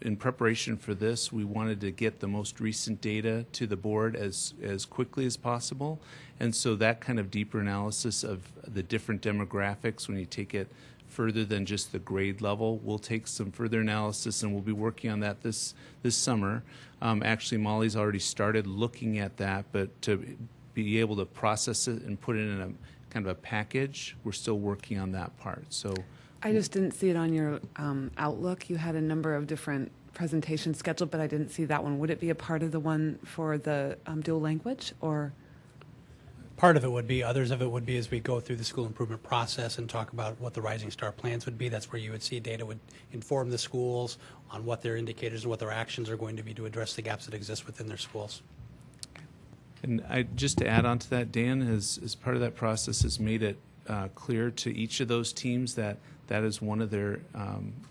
In preparation for this, we wanted to get the most recent data to the board as quickly as possible. And so that kind of deeper analysis of the different demographics, when you take it further than just the grade level, we'll take some further analysis, and we'll be working on that this summer. Actually, Molly's already started looking at that, but to be able to process it and put it in a kind of a package, we're still working on that part. So I just didn't see it on your Outlook. You had a number of different presentations scheduled, but I didn't see that one. Would it be a part of the one for the dual language, or? Part of it would be, others of it would be as we go through the school improvement process and talk about what the Rising Star plans would be. That's where you would see data would inform the schools on what their indicators and what their actions are going to be to address the gaps that exist within their schools. And just to add on to that, Dan, as part of that process, has made it clear to each of those teams that is one of their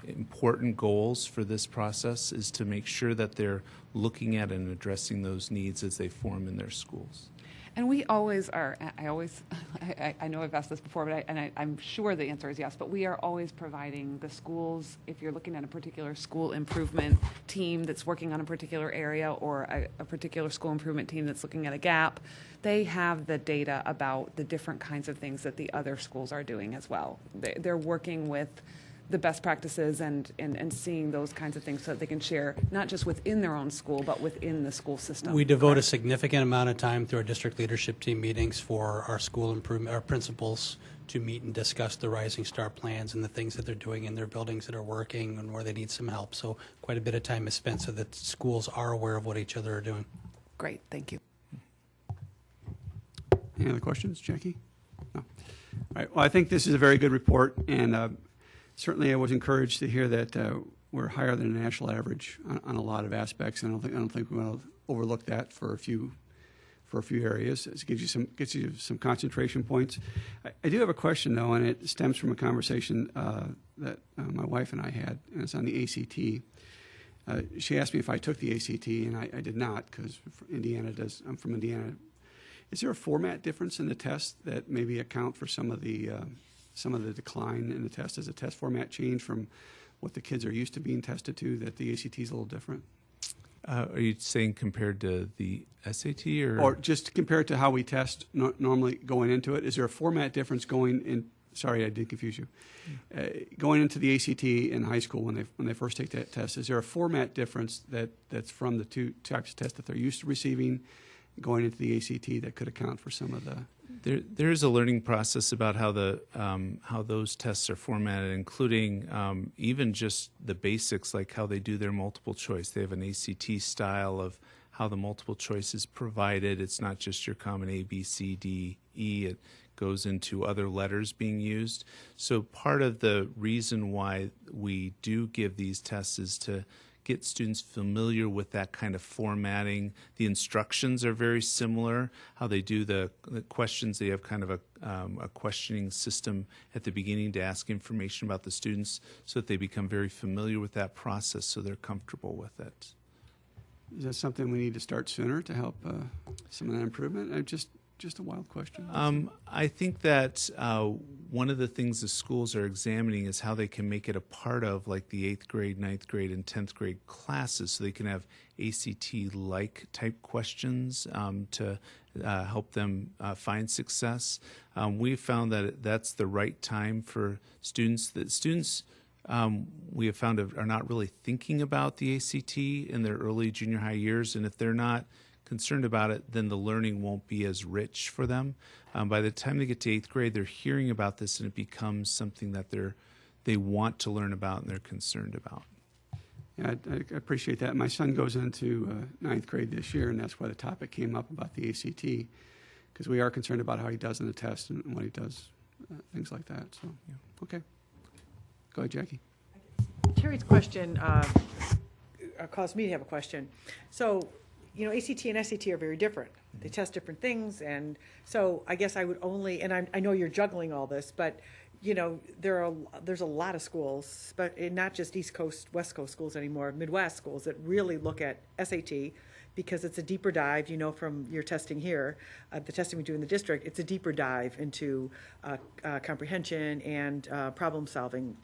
important goals for this process, is to make sure that they're looking at and addressing those needs as they form in their schools. And we always are, I know I've asked this before, but I'm sure the answer is yes, but we are always providing the schools, if you're looking at a particular school improvement team that's working on a particular area, or a particular school improvement team that's looking at a gap, they have the data about the different kinds of things that the other schools are doing as well. They're working with the best practices and seeing those kinds of things so that they can share not just within their own school, but within the school system. We devote a significant amount of time through our district leadership team meetings for our school improvement, our principals, to meet and discuss the Rising Star plans and the things that they're doing in their buildings that are working and where they need some help. So quite a bit of time is spent so that schools are aware of what each other are doing. Great, thank you. Any other questions, Jackie? No. All right. Well, I think this is a very good report, and certainly I was encouraged to hear that we're higher than the national average on a lot of aspects. And I don't think we want to overlook that for a few areas. It gets you some concentration points. I do have a question though, and it stems from a conversation that my wife and I had, and it's on the ACT. She asked me if I took the ACT, and I did not because I'm from Indiana. Is there a format difference in the test that maybe account for some of the decline in the test? Does the test format change from what the kids are used to being tested to, that the ACT is a little different? Are you saying compared to the SAT Or just compared to how we test normally going into it? Is there a format difference going in? Sorry, I did confuse you. Going into the ACT in high school when they first take that test, is there a format difference that's from the two types of tests that they're used to receiving going into the ACT that could account for some of the? There is a learning process about how those tests are formatted, including even just the basics, like how they do their multiple choice. They have an ACT style of how the multiple choice is provided. It's not just your common A, B, C, D, E. It goes into other letters being used. So part of the reason why we do give these tests is to get students familiar with that kind of formatting. The instructions are very similar. How they do the questions, they have kind of a questioning system at the beginning to ask information about the students so that they become very familiar with that process so they're comfortable with it. Is that something we need to start sooner to help some of that improvement? Just a wild question. I think that one of the things the schools are examining is how they can make it a part of like the 8th grade, 9th grade, and 10th grade classes so they can have ACT-like type questions to help them find success. We've found that that's the right time for students. That students we have found are not really thinking about the ACT in their early junior high years, and if they're not concerned about it, then the learning won't be as rich for them. By the time they get to 8th grade, they're hearing about this and it becomes something that they want to learn about and they're concerned about. Yeah, I appreciate that. My son goes into 9th grade this year, and that's why the topic came up about the ACT, because we are concerned about how he does in the test and what he does, things like that. So, yeah. Okay. Go ahead, Jackie. Terry's question caused me to have a question. So, ACT and SAT are very different. They test different things, and so I guess I would only, and I know you're juggling all this, but there's a lot of schools, but not just East Coast, West Coast schools anymore, Midwest schools that really look at SAT because it's a deeper dive, from your testing here, the testing we do in the district, it's a deeper dive into comprehension and problem solving,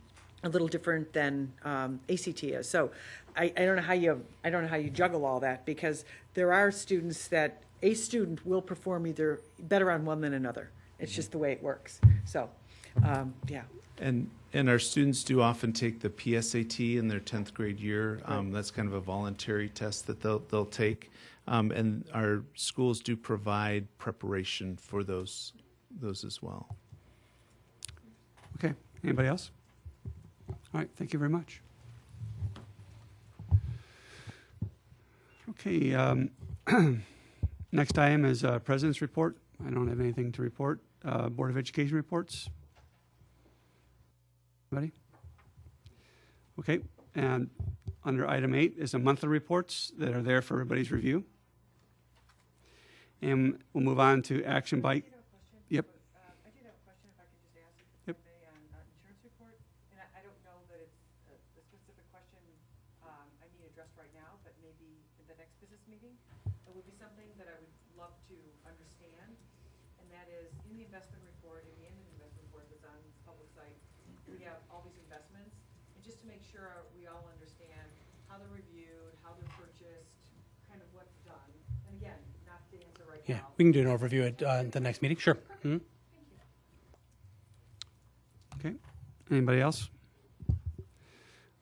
a little different than ACT is. So I don't know how you juggle all that, because there are students that a student will perform either better on one than another. It's just the way it works. So, yeah. And our students do often take the PSAT in their 10th grade year. That's kind of a voluntary test that they'll take. And our schools do provide preparation for those as well. Okay. Anybody else? All right. Thank you very much. Okay. Next item is President's Report. I don't have anything to report. Board of Education reports. Ready? Okay. And under item 8 is the monthly reports that are there for everybody's review. And we'll move on to action by. Yep. I did have a question, if I could just ask, Yep. on insurance report. And I don't know that it's a specific question I need addressed right now, but maybe in the next business meeting, it would be something that I would love to understand. And that is, in the investment report, in the end of the investment report that's on the public site, we have all these investments. And just to make sure we all understand how they're reviewed, how they're purchased, kind of what's done. And again, not to answer right now. Yeah, we can do an overview at the next meeting. Sure. Mm-hmm. Okay. Anybody else?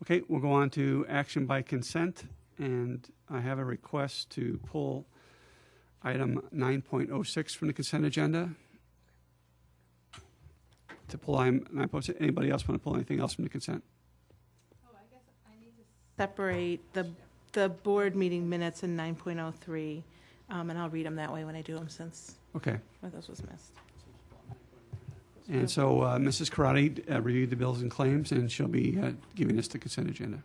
Okay, we'll go on to action by consent, and I have a request to pull item 9.06 from the consent agenda. to pull item 9.06. Anybody else want to pull anything else from the consent? Separate the board meeting minutes in 9.03, and I'll read them that way when I do them, since Okay. one of those was missed. And so Mrs. Karate reviewed the bills and claims, and she'll be giving us the consent agenda.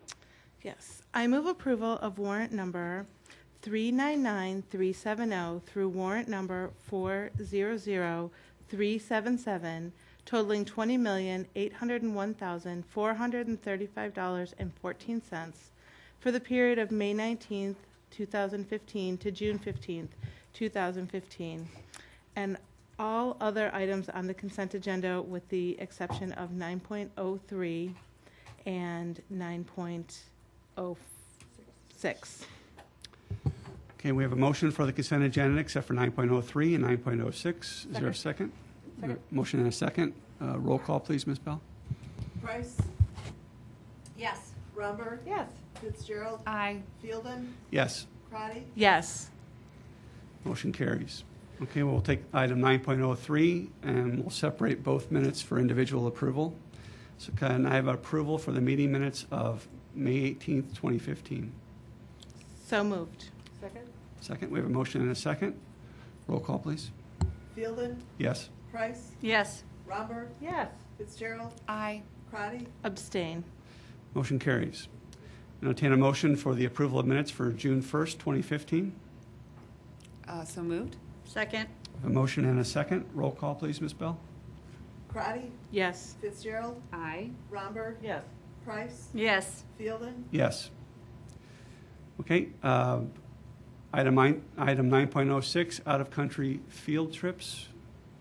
Yes. I move approval of warrant number 399370 through warrant number 400377, totaling $20,801,435.14 for the period of May 19th, 2015 to June 15th, 2015. And all other items on the consent agenda with the exception of 9.03 and 9.06. Okay, we have a motion for the consent agenda except for 9.03 and 9.06. Is there a second? Motion and a second. Roll call, please, Ms. Bell. Price, Yes. Rumber, Yes. Fitzgerald, Aye. Fielden, Yes. Crotty, Yes. Motion carries. Okay, we'll take item 9.03 and we'll separate both minutes for individual approval. So can I have approval for the meeting minutes of May 18th, 2015? So moved. second, Second, we have a motion and a second. Roll call, please. Fielden, Yes. Price, Yes. Rumber, Yes. Fitzgerald, Aye. Crotty, Abstain. Motion carries. Entertain a motion for the approval of minutes for June 1st, 2015. So moved? Second. A motion and a second. Roll call, please, Ms. Bell. Crotty, Yes. Fitzgerald, Aye. Rumber, Yes. Price, Yes. Fielden, Yes. Okay, item 9.06, out-of-country field trips.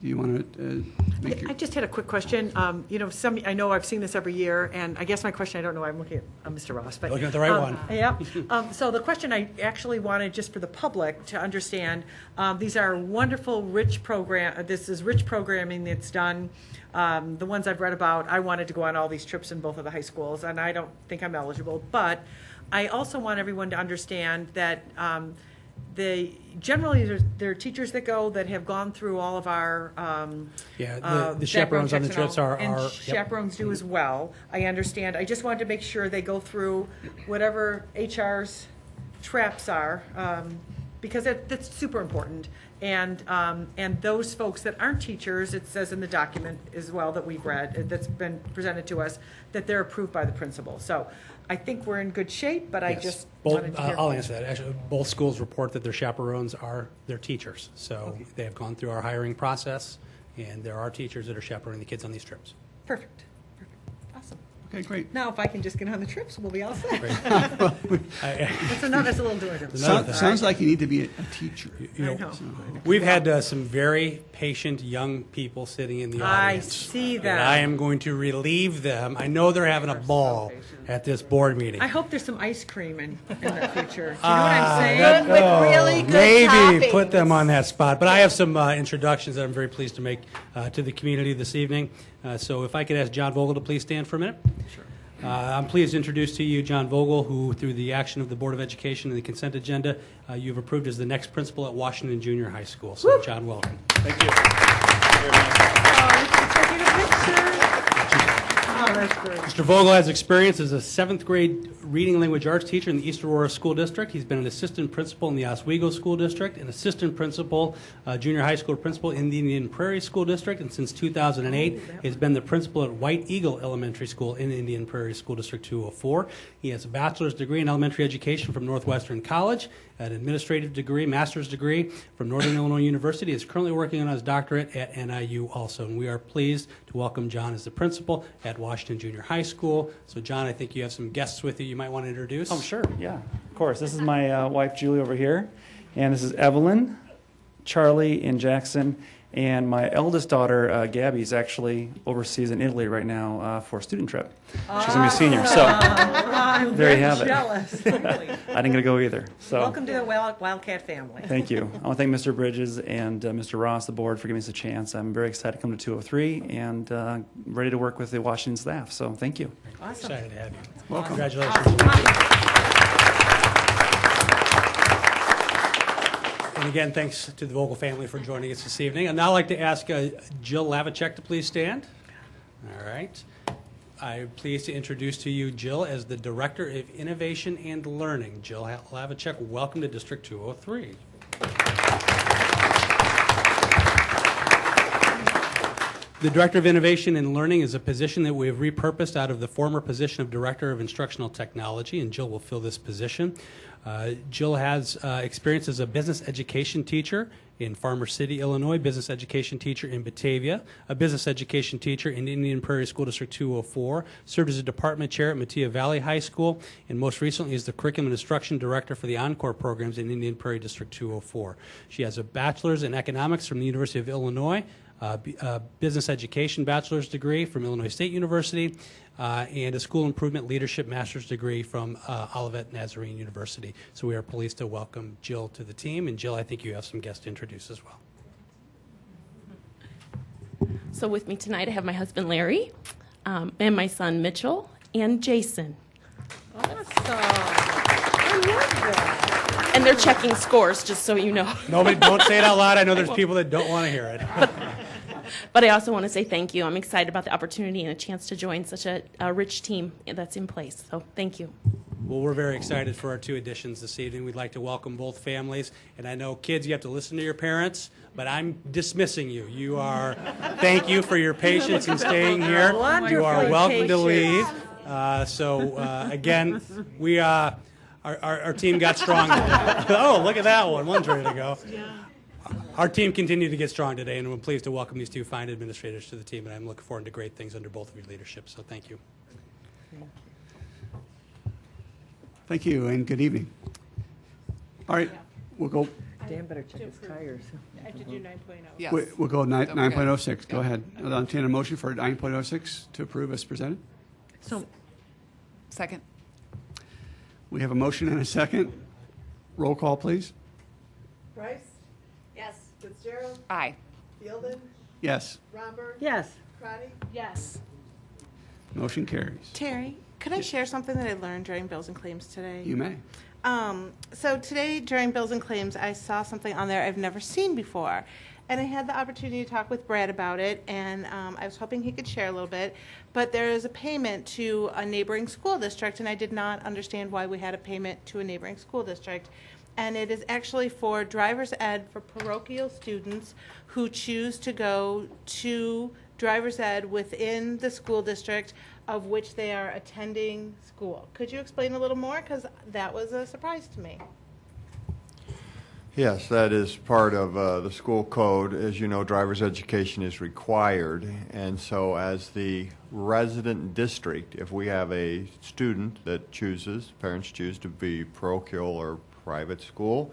Do you want to make your... I just had a quick question. You know, I know I've seen this every year, and I guess my question, I don't know, I'm looking at Mr. Ross, but. Looking at the right one. Yeah. So the question I actually wanted, just for the public to understand, these are wonderful, this is rich programming that's done. The ones I've read about, I wanted to go on all these trips in both of the high schools, and I don't think I'm eligible. But I also want everyone to understand that generally there are teachers that go that have gone through all of our the chaperones on the background checks trips and all, are and yep. chaperones do as well. I understand. I just wanted to make sure they go through whatever HR's traps are, because that's super important. And those folks that aren't teachers, it says in the document as well that we've read, that's been presented to us, that they're approved by the principal. So I think we're in good shape, but I Yes. just Both, wanted to hear. I'll answer that. Actually, both schools report that their chaperones are their teachers. So they have gone through our hiring process, and there are teachers that are chaperoning the kids on these trips. Perfect. Awesome. Okay, great. Now, if I can just get on the trips, we'll be all set. I- That's a little different. Another thing. Sounds like you need to be a teacher. You know, I know. We've had some very patient young people sitting in the I audience. see And that. I am going to relieve them. I know they're having a ball at this board meeting. I hope there's some ice cream in the future. Do you know what I'm saying? Oh, maybe put them on that spot. But I have some introductions that I'm very pleased to make to the community this evening. So if I could ask John Vogel to please stand for a minute. Sure. I'm pleased to introduce to you John Vogel, who, through the action of the Board of Education and the consent agenda, you've approved as the next principal at Washington Junior High School. So, Woo! John, welcome. Thank you. Oh, that's great. Mr. Vogel has experience as a 7th grade reading language arts teacher in the East Aurora School District. He's been an assistant principal in the Oswego School District, an assistant principal, junior high school principal in the Indian Prairie School District, and since 2008 has been the principal at White Eagle Elementary School in Indian Prairie School District 204. He has a bachelor's degree in elementary education from Northwestern College, an administrative degree, master's degree from Northern Illinois University. He is currently working on his doctorate at NIU also, and we are pleased to welcome John as the principal at Washington Junior High School. So, John, I think you have some guests with you might want to introduce. Oh, sure, yeah, of course. This is my wife, Julie, over here, and this is Evelyn, Charlie, and Jackson, and my eldest daughter, Gabby, is actually overseas in Italy right now for a student trip. She's going to be a senior, so I'm there you very have it. jealous. I didn't get to go either. So Welcome to the Wildcat family. thank you. I want to thank Mr. Bridges and Mr. Ross, the board, for giving us a chance. I'm very excited to come to 203 and ready to work with the Washington staff, so thank you. Awesome. Excited to have you. Welcome. Congratulations. And again, thanks to the Vogel family for joining us this evening. I'd now like to ask Jill Lavacek to please stand. All right. I'm pleased to introduce to you Jill as the Director of Innovation and Learning. Jill Hlavacek, welcome to District 203. The Director of Innovation and Learning is a position that we have repurposed out of the former position of Director of Instructional Technology, and Jill will fill this position. Jill has experience as a business education teacher in Farmer City, Illinois, business education teacher in Batavia, a business education teacher in Indian Prairie School District 204, served as a department chair at Mattia Valley High School, and most recently is the Curriculum and Instruction Director for the Encore programs in Indian Prairie District 204. She has a bachelor's in economics from the University of Illinois, business education bachelor's degree from Illinois State University, and a school improvement leadership master's degree from Olivet Nazarene University. So we are pleased to welcome Jill to the team. And Jill, I think you have some guests to introduce as well. So with me tonight, I have my husband Larry, and my son Mitchell, and Jason. Awesome. I love that. And they're checking scores, just so you know. Nobody, don't say it out loud. I know there's people that don't want to hear it. But I also want to say thank you. I'm excited about the opportunity and a chance to join such a rich team that's in place. So thank you. Well, we're very excited for our two additions this evening. We'd like to welcome both families. And I know, kids, you have to listen to your parents, but I'm dismissing you. Thank you for your patience in staying here. You are welcome to leave. Again, our team got strong today. Oh, look at that one. One's ready to go. Our team continued to get strong today, and we're pleased to welcome these two fine administrators to the team, and I'm looking forward to great things under both of your leadership. So thank you. Thank you, and good evening. All right, we'll go. Dan better check his tires. I have to do 9.0. Yes. We'll go Okay. 9.06. Go ahead. I'll entertain a motion for 9.06 to approve as presented. So, second. We have a motion and a second. Roll call, please. Price, Yes. Fitzgerald, Aye. Fielden, Yes. Romberg, Yes. Crotty, Yes. Motion carries. Terry, could I share something that I learned during Bills and Claims today? You may. So today during Bills and Claims, I saw something on there I've never seen before. And I had the opportunity to talk with Brad about it, and I was hoping he could share a little bit. But there is a payment to a neighboring school district, and I did not understand why we had a payment to a neighboring school district. And it is actually for driver's ed for parochial students who choose to go to driver's ed within the school district of which they are attending school. Could you explain a little more? Because that was a surprise to me. Yes, that is part of the school code. As you know, driver's education is required, and so as the resident district, if we have a student that parents choose to be parochial or private school,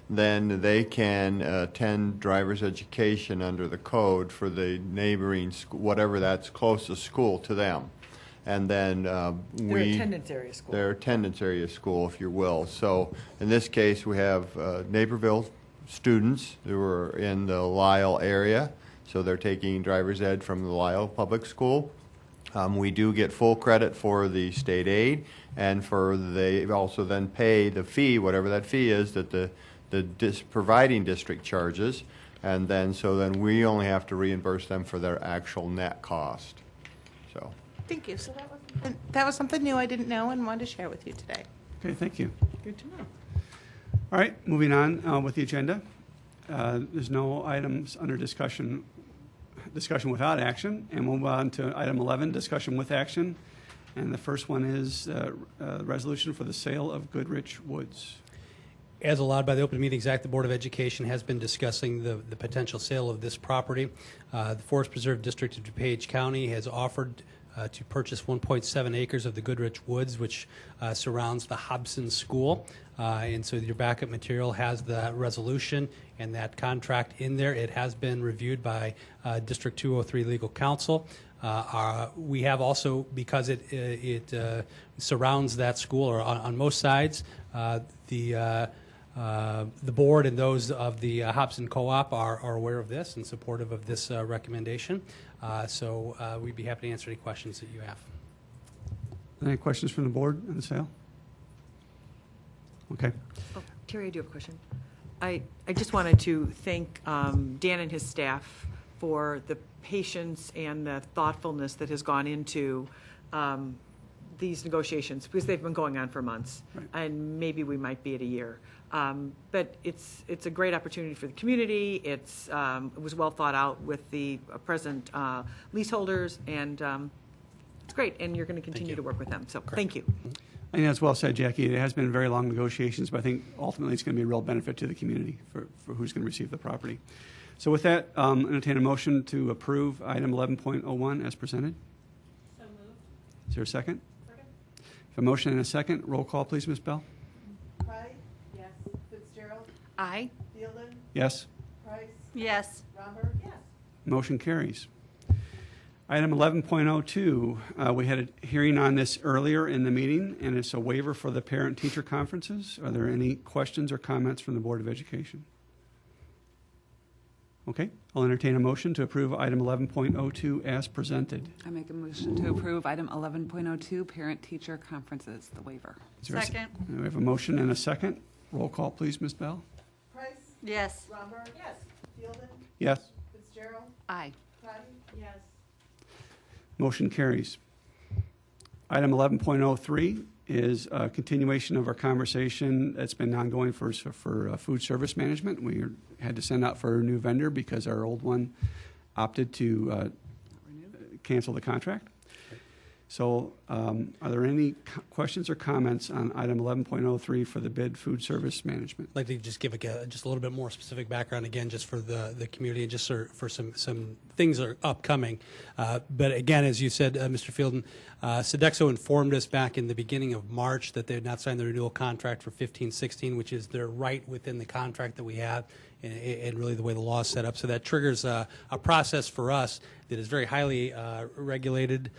then they can attend driver's education under the code for the neighboring school, whatever that's closest school to them. And then Their attendance area school. Their attendance area school, if you will. So in this case, we have Naperville students who are in the Lisle area. So they're taking driver's ed from the Lisle Public School. We do get full credit for the state aid, and they also then pay the fee, whatever that fee is, that the providing district charges. And then we only have to reimburse them for their actual net cost. So. Thank you. So that was something new I didn't know and wanted to share with you today. Okay, thank you. Good to know. All right, moving on with the agenda. There's no items under discussion without action, and we'll move on to item 11, discussion with action. And the first one is resolution for the sale of Goodrich Woods. As allowed by the Open Meetings Act, the Board of Education has been discussing the potential sale of this property. The Forest Preserve District of DuPage County has offered to purchase 1.7 acres of the Goodrich Woods, which surrounds the Hobson School. And so your backup material has the resolution and that contract in there. It has been reviewed by District 203 Legal Counsel. We have also, because it surrounds that school, or on most sides, the board and those of the Hobson Co-op are aware of this and supportive of this recommendation. So we'd be happy to answer any questions that you have. Any questions from the board on the sale? Okay. Oh, Terry, I do have a question. I just wanted to thank Dan and his staff for the patience and the thoughtfulness that has gone into these negotiations, because they've been going on for months, and maybe we might be at a year. But it's a great opportunity for the community. It was well thought out with the present leaseholders, and it's great. And you're going to continue to work with them. So thank you. I think that's well said, Jackie. It has been very long negotiations, but I think ultimately it's going to be a real benefit to the community for who's going to receive the property. So with that, entertain a motion to approve item 11.01 as presented. So moved. Is there a second? Second. A motion and a second. Roll call, please, Ms. Bell. Pride? Yes. Fitzgerald? Aye. Fielden? Yes. Price? Yes. Romberg? Yes. Motion carries. Item 11.02, we had a hearing on this earlier in the meeting, and it's a waiver for the parent-teacher conferences. Are there any questions or comments from the Board of Education? Okay, I'll entertain a motion to approve item 11.02 as presented. I make a motion to approve item 11.02, parent-teacher conferences, the waiver. Second. We have a motion and a second. Roll call, please, Ms. Bell. Price? Yes. Romberg? Yes. Fielden? Yes. Fitzgerald? Aye. Pride? Yes. Motion carries. Item 11.03 is a continuation of our conversation that's been ongoing for food service management. We had to send out for a new vendor because our old one opted to cancel the contract. So are there any questions or comments on item 11.03 for the bid food service management? I'd like to just give just a little bit more specific background again, just for the community and just for some things that are upcoming. But again, as you said, Mr. Fielden, Sodexo informed us back in the beginning of March that they had not signed the renewal contract for 15-16, which is their right within the contract that we have and really the way the law is set up. So that triggers a process for us that is very highly regulated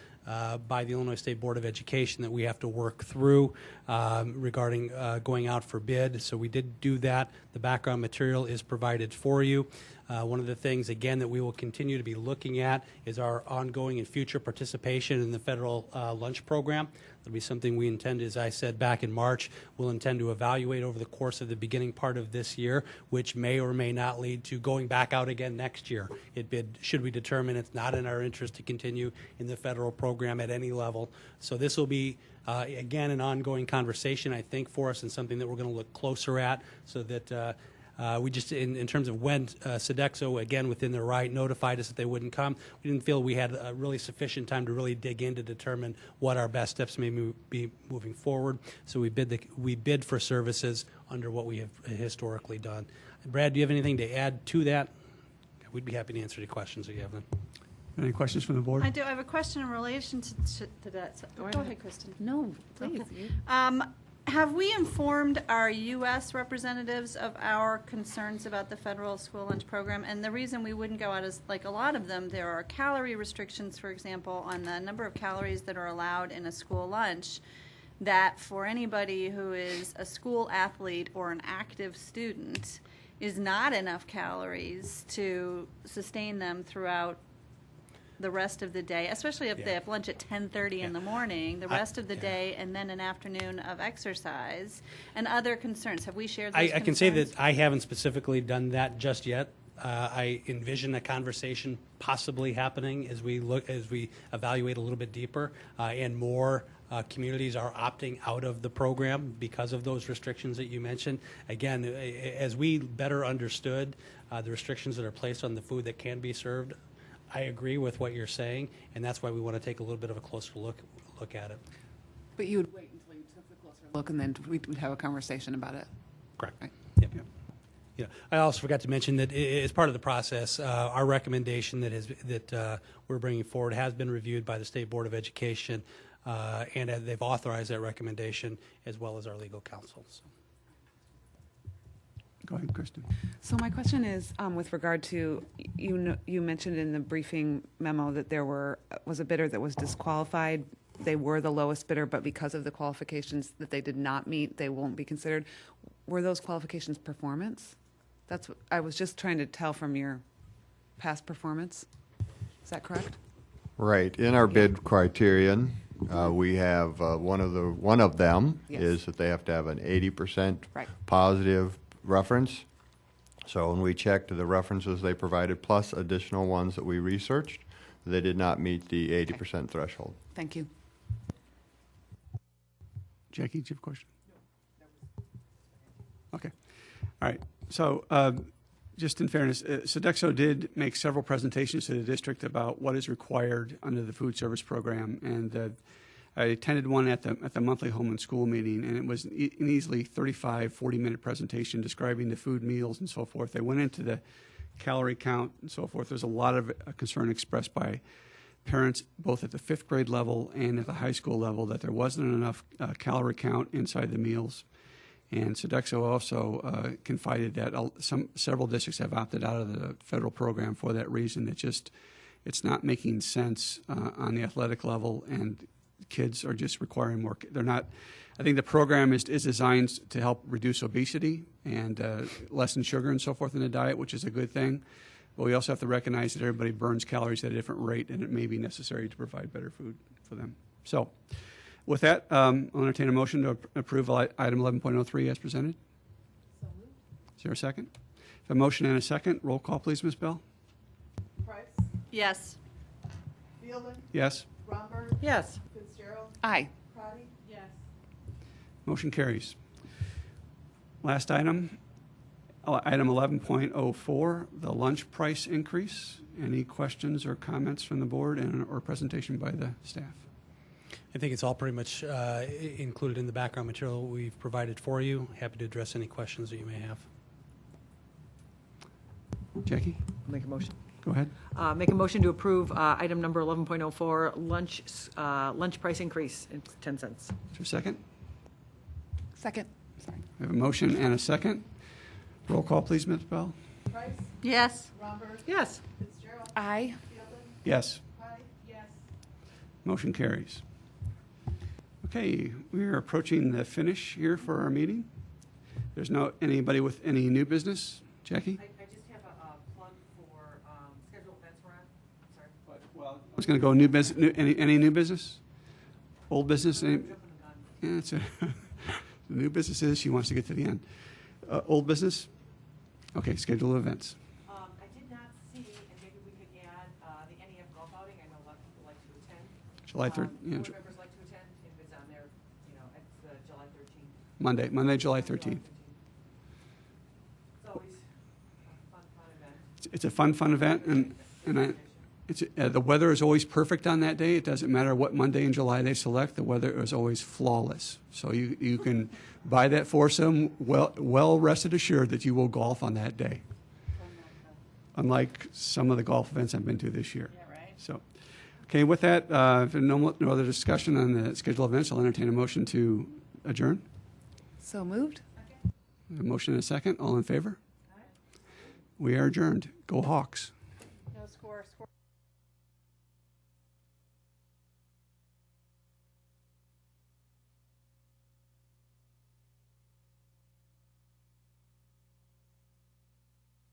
by the Illinois State Board of Education that we have to work through regarding going out for bid. So we did do that. The background material is provided for you. One of the things, again, that we will continue to be looking at is our ongoing and future participation in the federal lunch program. That'll be something we intend, as I said back in March, we'll intend to evaluate over the course of the beginning part of this year, which may or may not lead to going back out again next year. Should we determine it's not in our interest to continue in the federal program at any level. So this will be, again, an ongoing conversation, I think, for us, and something that we're going to look closer at so that we just, in terms of when Sodexo, again, within their right, notified us that they wouldn't come, we didn't feel we had really sufficient time to really dig in to determine what our best steps may be moving forward. So we bid for services under what we have historically done. Brad, do you have anything to add to that? We'd be happy to answer any questions that you have then. Any questions from the board? I do. I have a question in relation to that. So, go ahead, Kristen. No, please. Have we informed our U.S. representatives of our concerns about the federal school lunch program? And the reason we wouldn't go out is, like a lot of them, there are calorie restrictions, for example, on the number of calories that are allowed in a school lunch, that for anybody who is a school athlete or an active student is not enough calories to sustain them throughout the rest of the day, especially if they have lunch at 10:30 in the morning, the rest of the day, and then an afternoon of exercise, and other concerns. Have we shared those I concerns? can say that I haven't specifically done that just yet. I envision a conversation possibly happening as we evaluate a little bit deeper, and more communities are opting out of the program because of those restrictions that you mentioned. Again, as we better understood the restrictions that are placed on the food that can be served, I agree with what you're saying, and that's why we want to take a little bit of a closer look at it. But you would wait until you took the closer look, and then we would have a conversation about it. Correct. Right. Yep. Yeah. I also forgot to mention that as part of the process, our recommendation that we're bringing forward has been reviewed by the State Board of Education, and they've authorized that recommendation as well as our legal counsel. So. Go ahead, Kristen. So my question is, with regard to, you mentioned in the briefing memo that there was a bidder that was disqualified. They were the lowest bidder, but because of the qualifications that they did not meet, they won't be considered. Were those qualifications performance? That's what I was just trying to tell from your past performance. Is that correct? Right. In our bid criterion, we have one of them Yes. is that they have to have an 80% Right. positive reference, So when we checked the references they provided, plus additional ones that we researched, they did not meet the 80% threshold. Thank you. Jackie, do you have a question? Okay. All right. So just in fairness, Sodexo did make several presentations to the district about what is required under the food service program. And I attended one at the monthly home and school meeting, and it was an easily 35, 40-minute presentation describing the food meals and so forth. They went into the calorie count and so forth. There's a lot of concern expressed by parents both at the 5th grade level and at the high school level that there wasn't enough calorie count inside the meals. And Sodexo also confided that several districts have opted out of the federal program for that reason. It's not making sense on the athletic level, and kids are just requiring more. They're not. I think the program is designed to help reduce obesity and lessen sugar and so forth in the diet, which is a good thing. But we also have to recognize that everybody burns calories at a different rate, and it may be necessary to provide better food for them. So with that, I'll entertain a motion to approve item 11.03 as presented. Is there a second? A motion and a second. Roll call, please, Ms. Bell. Price, Yes. Fielden, Yes. Romberg, Yes. Fitzgerald, Aye. Crotty, Yes. Motion carries. Last item, item 11.04, the lunch price increase. Any questions or comments from the board or presentation by the staff? I think it's all pretty much included in the background material we've provided for you. Happy to address any questions that you may have. Jackie, Make a motion. go ahead. Make a motion to approve item number 11.04, lunch price increase in 10 cents. Is there a second? Second. Sorry. We have a motion and a second. Roll call, please, Ms. Bell. Price, Yes. Romberg, Yes. Fitzgerald, Aye. Fielden, Yes. Crotty, yes. Motion carries. Okay, we are approaching the finish here for our meeting. There's anybody with any new business? Jackie? I just have a plug for scheduled events we're on. I'm sorry. I was going to go new business. Any new business? Old business? Yeah, it's the new business is she wants to get to the end. Old business? Okay, schedule events. I did not see, and maybe we could add the NEF golf outing. I know a lot of people like to attend. July 3rd. Board members like to attend. If it's on there, it's July 13th. Monday, July 13th. It's always a fun event. It's a fun event, and the weather is always perfect on that day. It doesn't matter what Monday in July they select. The weather is always flawless. So you can buy that foursome well rested assured that you will golf on that day. Unlike some of the golf events I've been to this year. Yeah, right. So, okay, with that, if there's no other discussion on the scheduled events, I'll entertain a motion to adjourn. So moved. A motion and a second. All in favor? We are adjourned. Go Hawks. No score.